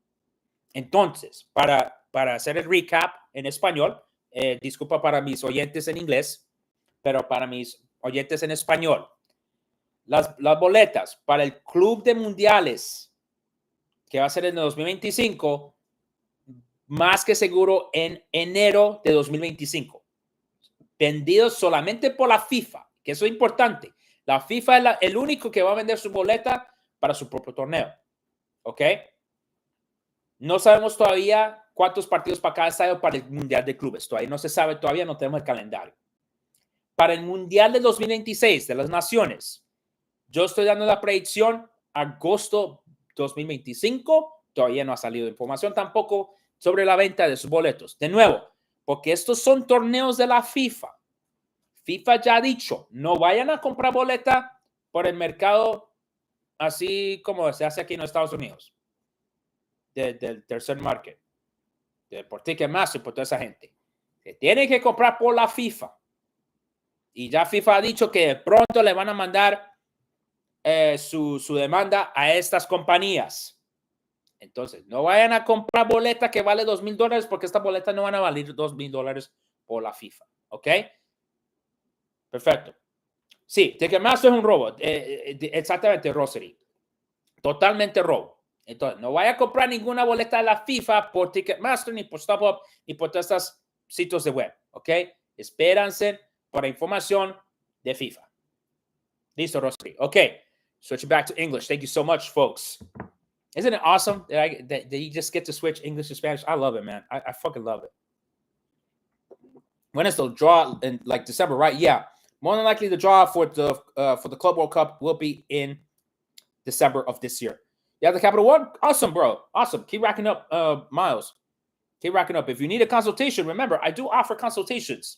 Entonces, para hacer el recap en español, disculpa para mis oyentes en inglés, pero para mis oyentes en español, las boletas para el Club de Mundiales, que va a ser en el 2025, más que seguro en enero de 2025. Vendidos solamente por la FIFA, que eso es importante. La FIFA es el único que va a vender su boleta para su propio torneo. ¿Ok? No sabemos todavía cuántos partidos para cada estadio para el Mundial de Clubes. Todavía no se sabe, todavía no tenemos el calendario. Para el Mundial de 2026 de las Naciones, yo estoy dando la predicción agosto 2025. Todavía no ha salido información tampoco sobre la venta de sus boletos. De nuevo, porque estos son torneos de la FIFA. FIFA ya ha dicho, no vayan a comprar boleta por el mercado así como se hace aquí en los Estados Unidos. Del tercer market. Por Ticketmaster, por toda esa gente. Que tienen que comprar por la FIFA. Y ya FIFA ha dicho que pronto le van a mandar su demanda a estas compañías. Entonces, no vayan a comprar boleta que vale $2,000 porque estas boletas no van a valer $2,000 por la FIFA. ¿Ok? Perfecto. Sí, Ticketmaster es un robo. Exactamente, Rosary. Totalmente robo. Entonces, no vaya a comprar ninguna boleta de la FIFA por Ticketmaster, ni por StubHub, ni por todos estos sitios de web. ¿Ok? Espérense para información de FIFA. Listo, Rosary. Ok. Switch back to English. Thank you so much, folks. Isn't it awesome that you just get to switch English to Spanish? I love it, man. I fucking love it. When is the draw in like December, right? Yeah. More than likely, the draw for the Club World Cup will be in December of this year. Yeah, the Capital One? Awesome, bro. Awesome. Keep racking up, Miles. Keep racking up. If you need a consultation, remember, I do offer consultations.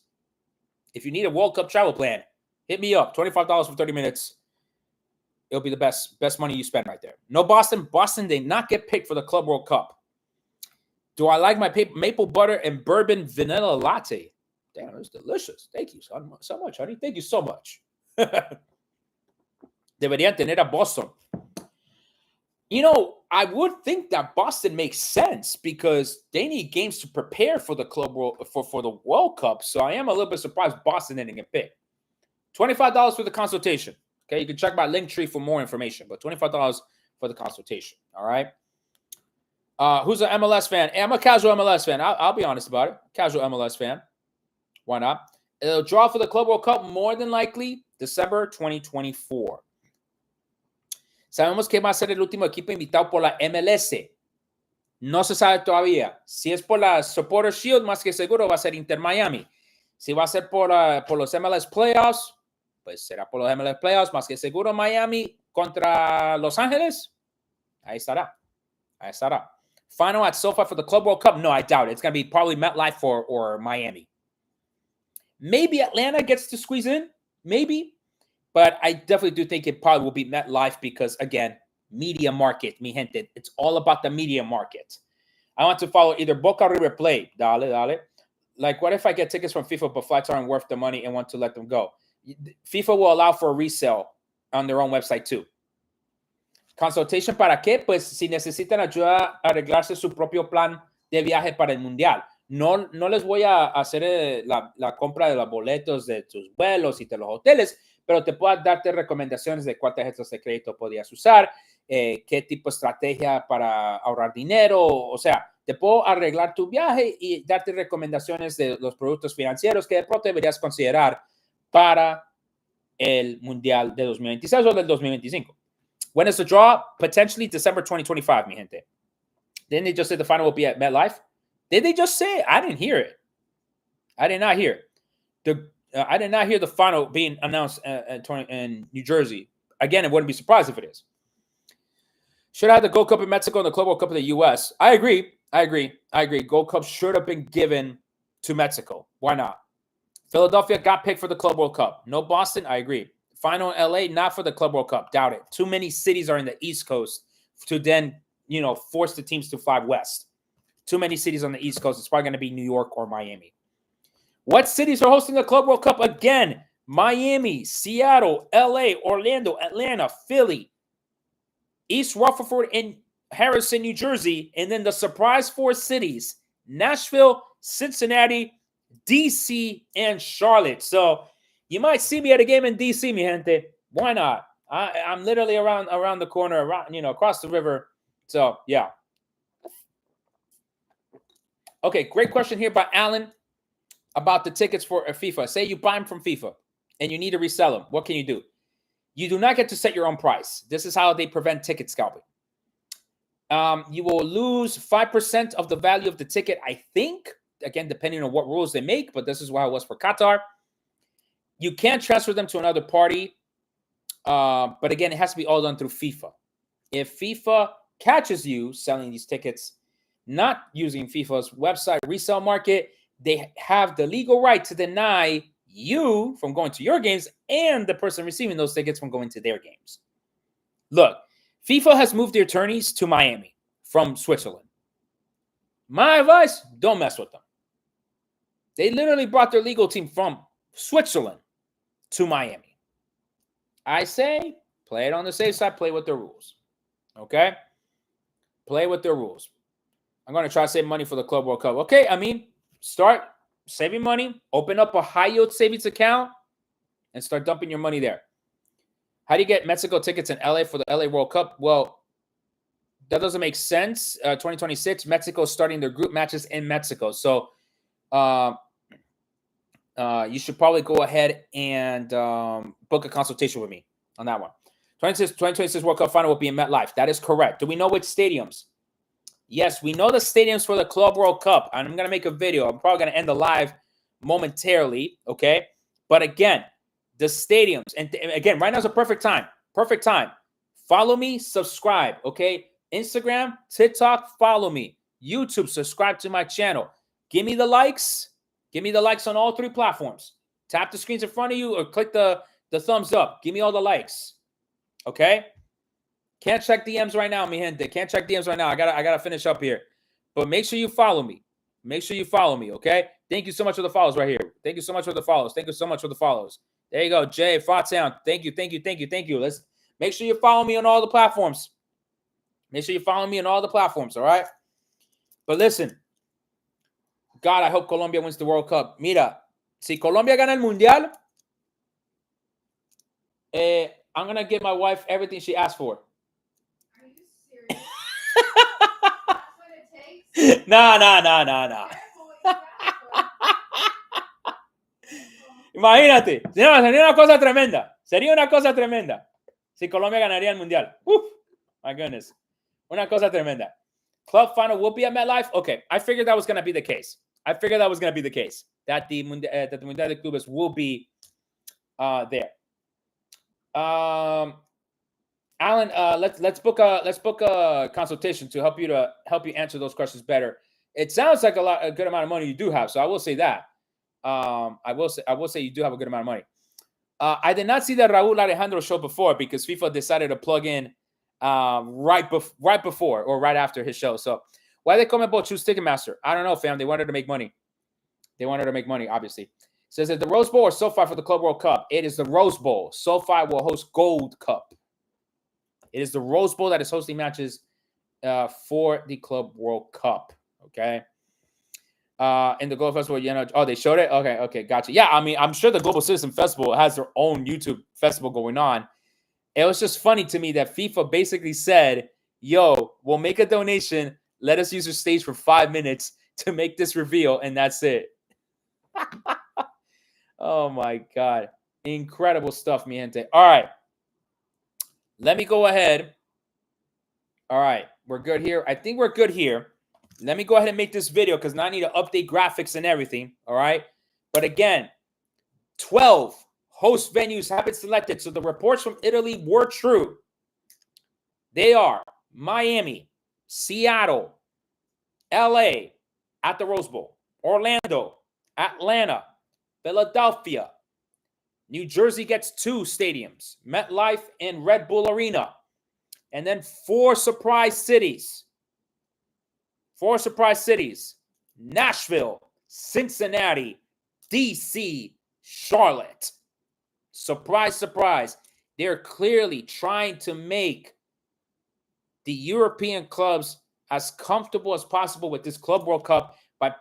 If you need a World Cup travel plan, hit me up. $25 for 30 minutes. It'll be the best money you spend right there. No Boston. Boston did not get picked for the Club World Cup. Do I like my maple butter and bourbon vanilla latte? Damn, it's delicious. Thank you so much, honey. Thank you so much. Deberían tener a Boston. You know, I would think that Boston makes sense because they need games to prepare for the Club World for the World Cup. So I am a little bit surprised Boston didn't get picked. $25 for the consultation. Okay, you can check my link tree for more information, but $25 for the consultation. All right. Who's an MLS fan? Hey, I'm a casual MLS fan. I'll be honest about it. Casual MLS fan. Why not? It'll draw for the Club World Cup more than likely December 2024. Sabemos que va a ser el último equipo invitado por la MLS. No se sabe todavía. Si es por la Supporter Shield, más que seguro va a ser Inter Miami. Si va a ser por los MLS Playoffs, pues será por los MLS Playoffs, más que seguro Miami contra Los Ángeles. Ahí estará. Ahí estará. Final at SoFi for the Club World Cup? No, I doubt it. It's going to be probably MetLife or Miami. Maybe Atlanta gets to squeeze in. Maybe. But I definitely do think it probably will be MetLife because, again, media market, mi gente. It's all about the media market. I want to follow either Boca or River Plate. Dale. Like, what if I get tickets from FIFA but flights aren't worth the money and want to let them go? FIFA will allow for a resale on their own website too. ¿Consultation para qué? Pues si necesitan ayuda a arreglarse su propio plan de viaje para el Mundial. No les voy a hacer la compra de los boletos de tus vuelos y de los hoteles, pero te puedo darte recomendaciones de cuántas tarjetas de crédito podrías usar, qué tipo de estrategia para ahorrar dinero. O sea, te puedo arreglar tu viaje y darte recomendaciones de los productos financieros que de pronto deberías considerar para el Mundial de 2026 o del 2025. When is the draw? Potentially December 2025, mi gente. Didn't they just say the final will be at MetLife? Did they just say it? I didn't hear it. I did not hear it. I did not hear the final being announced in New Jersey. Again, it wouldn't be surprised if it is. Should have the Gold Cup in Mexico and the Club World Cup in the U.S. I agree. Gold Cup should have been given to Mexico. Why not? Philadelphia got picked for the Club World Cup. No Boston. I agree. Final in LA, not for the Club World Cup. Doubt it. Too many cities are in the East Coast to then, force the teams to fly west. Too many cities on the East Coast. It's probably going to be New York or Miami. What cities are hosting the Club World Cup? Again, Miami, Seattle, LA, Orlando, Atlanta, Philly, East Rutherford, and Harrison, New Jersey. And then the surprise 4 cities, Nashville, Cincinnati, DC, and Charlotte. So you might see me at a game in DC, mi gente. Why not? I'm literally around the corner, across the river. So, yeah. Okay, great question here by Alan about the tickets for FIFA. Say you buy them from FIFA and you need to resell them. What can you do? You do not get to set your own price. This is how they prevent ticket scalping. You will lose 5% of the value of the ticket, I think. Again, depending on what rules they make, but this is how it was for Qatar. You can't transfer them to another party. But again, it has to be all done through FIFA. If FIFA catches you selling these tickets, not using FIFA's website resale market, they have the legal right to deny you from going to your games and the person receiving those tickets from going to their games. Look, FIFA has moved their attorneys to Miami from Switzerland. My advice, don't mess with them. They literally brought their legal team from Switzerland to Miami. I say, play it on the safe side, play with the rules. Okay? Play with the rules. I'm going to try to save money for the Club World Cup. Okay, start saving money. Open up a high-yield savings account. and start dumping your money there. How do you get Mexico tickets in LA for the LA World Cup? Well, that doesn't make sense. 2026, Mexico starting their group matches in Mexico. So you should probably go ahead and book a consultation with me on that one. 2026 World Cup final will be in MetLife. That is correct. Do we know which stadiums? Yes, we know the stadiums for the Club World Cup. And I'm going to make a video. I'm probably going to end the live momentarily, okay? But again, the stadiums. And again, right now is a perfect time. Perfect time. Follow me, subscribe, okay? Instagram, TikTok, follow me. YouTube, subscribe to my channel. Give me the likes. Give me the likes on all 3 platforms. Tap the screens in front of you or click the thumbs up. Give me all the likes. Okay? Can't check DMs right now, mi gente. Can't check DMs right now. I gotta finish up here. But make sure you follow me. Make sure you follow me, okay? Thank you so much for the follows right here. Thank you so much for the follows. Thank you so much for the follows. There you go. Jay, Foxhound. Thank you. Let's make sure you follow me on all the platforms. Make sure you follow me on all the platforms, all right? But listen, God, I hope Colombia wins the World Cup. Mira, si Colombia gana el Mundial, I'm going to give my wife everything she asked for. Are you serious? That's what it takes? No. Careful what you ask for. Imagínate, sería una cosa tremenda. Sería una cosa tremenda si Colombia ganaría el Mundial. Uf, my goodness. Una cosa tremenda. Club final will be at MetLife. Okay, I figured that was going to be the case. That the Mundial de Clubes will be there. Alan, let's book a consultation to help you answer those questions better. It sounds like a good amount of money you do have, so I will say that. I will say you do have a good amount of money. I did not see the Raúl Alejandro show before because FIFA decided to plug in right before or right after his show. So why they Comebol choose Ticketmaster? I don't know, fam. They wanted to make money. Obviously. It says that the Rose Bowl or SoFi for the Club World Cup. It is the Rose Bowl. SoFi will host Gold Cup. It is the Rose Bowl that is hosting matches for the Club World Cup. Okay. In the Global Festival, they showed it? Okay, gotcha. Yeah, I mean, I'm sure the Global Citizen Festival has their own YouTube festival going on. It was just funny to me that FIFA basically said, yo, we'll make a donation. Let us use your stage for 5 minutes to make this reveal, and that's it. Oh, my God. Incredible stuff, mi gente. All right. Let me go ahead. All right. We're good here. I think we're good here. Let me go ahead and make this video because now I need to update graphics and everything. All right. But again, 12 host venues have been selected. So the reports from Italy were true. They are Miami, Seattle, LA at the Rose Bowl, Orlando, Atlanta, Philadelphia. New Jersey gets 2 stadiums, MetLife and Red Bull Arena. And then 4 surprise cities. 4 surprise cities. Nashville, Cincinnati, DC, Charlotte. Surprise, surprise. They're clearly trying to make the European clubs as comfortable as possible with this Club World Cup by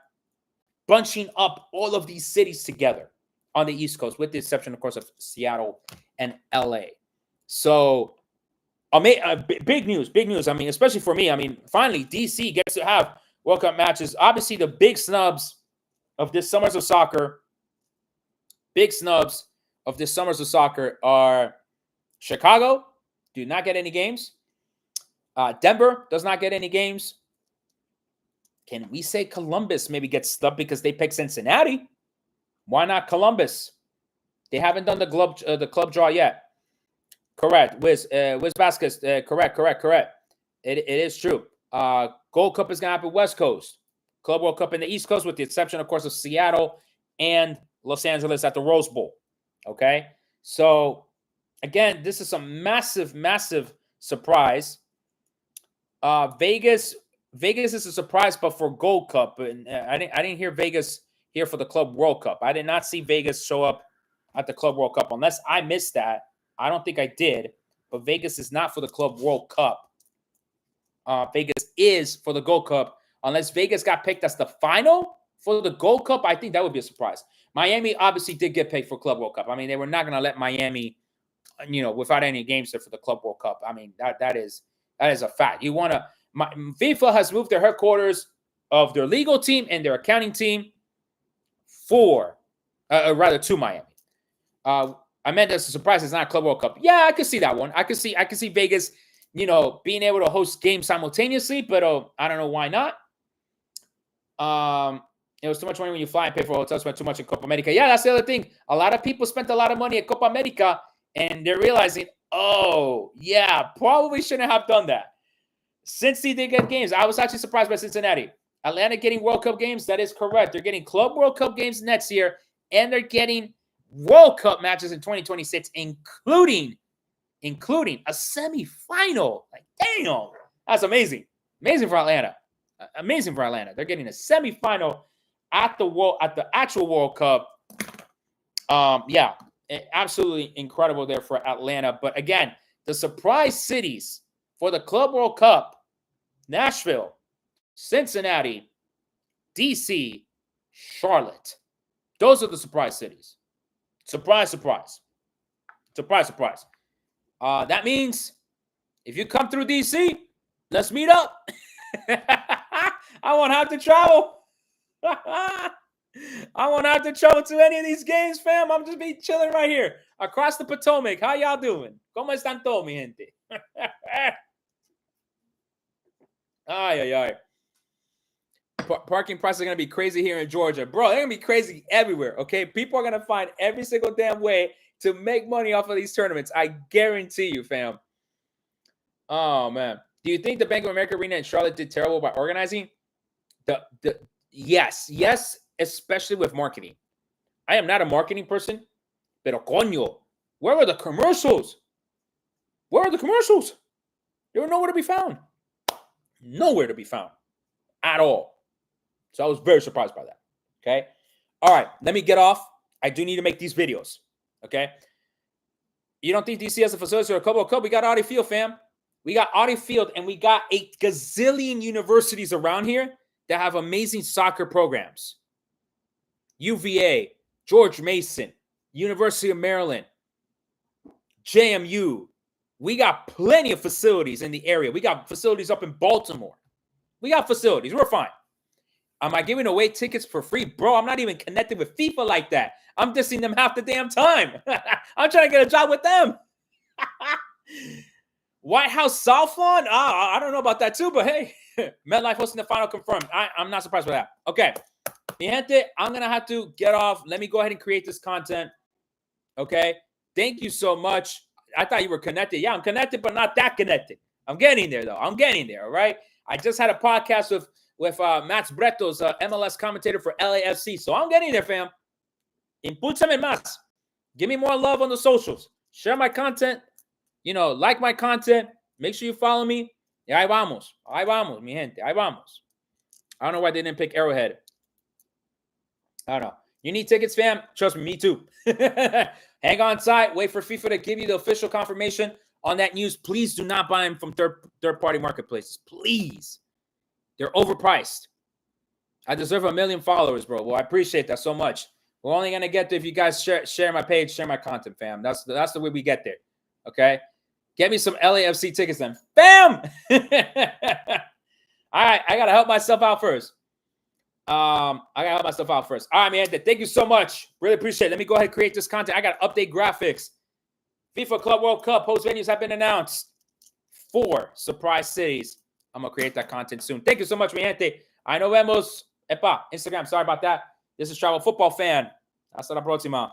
bunching up all of these cities together on the East Coast, with the exception, of course, of Seattle and LA. So, big news. I mean, especially for me. I mean, finally, DC gets to have World Cup matches. Obviously, the big snubs of this Summers of Soccer are Chicago, do not get any games. Denver does not get any games. Can we say Columbus maybe gets stubbed because they picked Cincinnati? Why not Columbus? They haven't done the club draw yet. Correct. Wiz Vasquez. Correct. It is true. Gold Cup is going to happen West Coast. Club World Cup in the East Coast, with the exception, of course, of Seattle and Los Angeles at the Rose Bowl. Okay? So, again, this is a massive, massive surprise. Vegas is a surprise, but for Gold Cup. And I didn't hear Vegas here for the Club World Cup. I did not see Vegas show up at the Club World Cup, unless I missed that. I don't think I did, but Vegas is not for the Club World Cup. Vegas is for the Gold Cup, unless Vegas got picked as the final For the Gold Cup, I think that would be a surprise. Miami obviously did get paid for Club World Cup. I mean, they were not going to let Miami, without any games there for the Club World Cup. I mean, that is a fact. You want to FIFA has moved their headquarters of their legal team and their accounting team to Miami. I meant that's a surprise. It's not a Club World Cup. Yeah, I could see that one. I could see Vegas, being able to host games simultaneously, but I don't know why not. It was too much money when you fly and pay for hotels. Spent too much in Copa America. Yeah, that's the other thing. A lot of people spent a lot of money at Copa America, and they're realizing, oh, yeah, probably shouldn't have done that. Cincy did get games. I was actually surprised by Cincinnati. Atlanta getting World Cup games. That is correct. They're getting Club World Cup games next year, and they're getting World Cup matches in 2026, including a semifinal. Like, damn, that's amazing. Amazing for Atlanta. Amazing for Atlanta. They're getting a semifinal at the actual World Cup. Yeah, absolutely incredible there for Atlanta. But again, the surprise cities for the Club World Cup: Nashville, Cincinnati, DC, Charlotte. Those are the surprise cities. Surprise, surprise. Surprise, surprise. That means if you come through DC, let's meet up. I won't have to travel. I won't have to travel to any of these games, fam. I'm just be chilling right here across the Potomac. How y'all doing? ¿Cómo están todos, mi gente? Ay, ay, ay. Parking prices are going to be crazy here in Georgia. Bro, they're going to be crazy everywhere, okay? People are going to find every single damn way to make money off of these tournaments. I guarantee you, fam. Oh, man. Do you think the Bank of America Arena in Charlotte did terrible by organizing? Yes, especially with marketing. I am not a marketing person, pero coño, where were the commercials? Where are the commercials? They were nowhere to be found. Nowhere to be found at all. So I was very surprised by that. Okay. All right. Let me get off. I do need to make these videos. Okay. You don't think DC has a facility or a Cup? We got Audi Field, fam. We got Audi Field, and we got a gazillion universities around here that have amazing soccer programs. UVA, George Mason, University of Maryland, JMU. We got plenty of facilities in the area. We got facilities up in Baltimore. We got facilities. We're fine. Am I giving away tickets for free? Bro, I'm not even connected with FIFA like that. I'm dissing them half the damn time. I'm trying to get a job with them. White House South Lawn? I don't know about that too, but hey, MetLife hosting the final confirmed. I'm not surprised by that. Okay. Mi gente, I'm going to have to get off. Let me go ahead and create this content. Okay. Thank you so much. I thought you were connected. Yeah, I'm connected, but not that connected. I'm getting there, though. I'm getting there, all right? I just had a podcast with Max Bretos, MLS commentator for LAFC. So I'm getting there, fam. Impúlsame más. Give me more love on the socials. Share my content. Like my content. Make sure you follow me. Y ahí vamos. Ahí vamos, mi gente. Ahí vamos. I don't know why they didn't pick Arrowhead. I don't know. You need tickets, fam? Trust me too. Hang on tight. Wait for FIFA to give you the official confirmation on that news. Please do not buy them from third-party marketplaces. Please. They're overpriced. I deserve 1 million followers, bro. Well, I appreciate that so much. We're only going to get there if you guys share my page, share my content, fam. That's the way we get there. Okay? Get me some LAFC tickets then. Bam! All right. I got to help myself out first. All right, man. Thank you so much. Really appreciate it. Let me go ahead and create this content. I got to update graphics. FIFA Club World Cup host venues have been announced. 4 surprise cities. I'm going to create that content soon. Thank you so much, mi gente. Ahí nos vemos. Instagram. Sorry about that. This is Travel Football Fan. Hasta la próxima.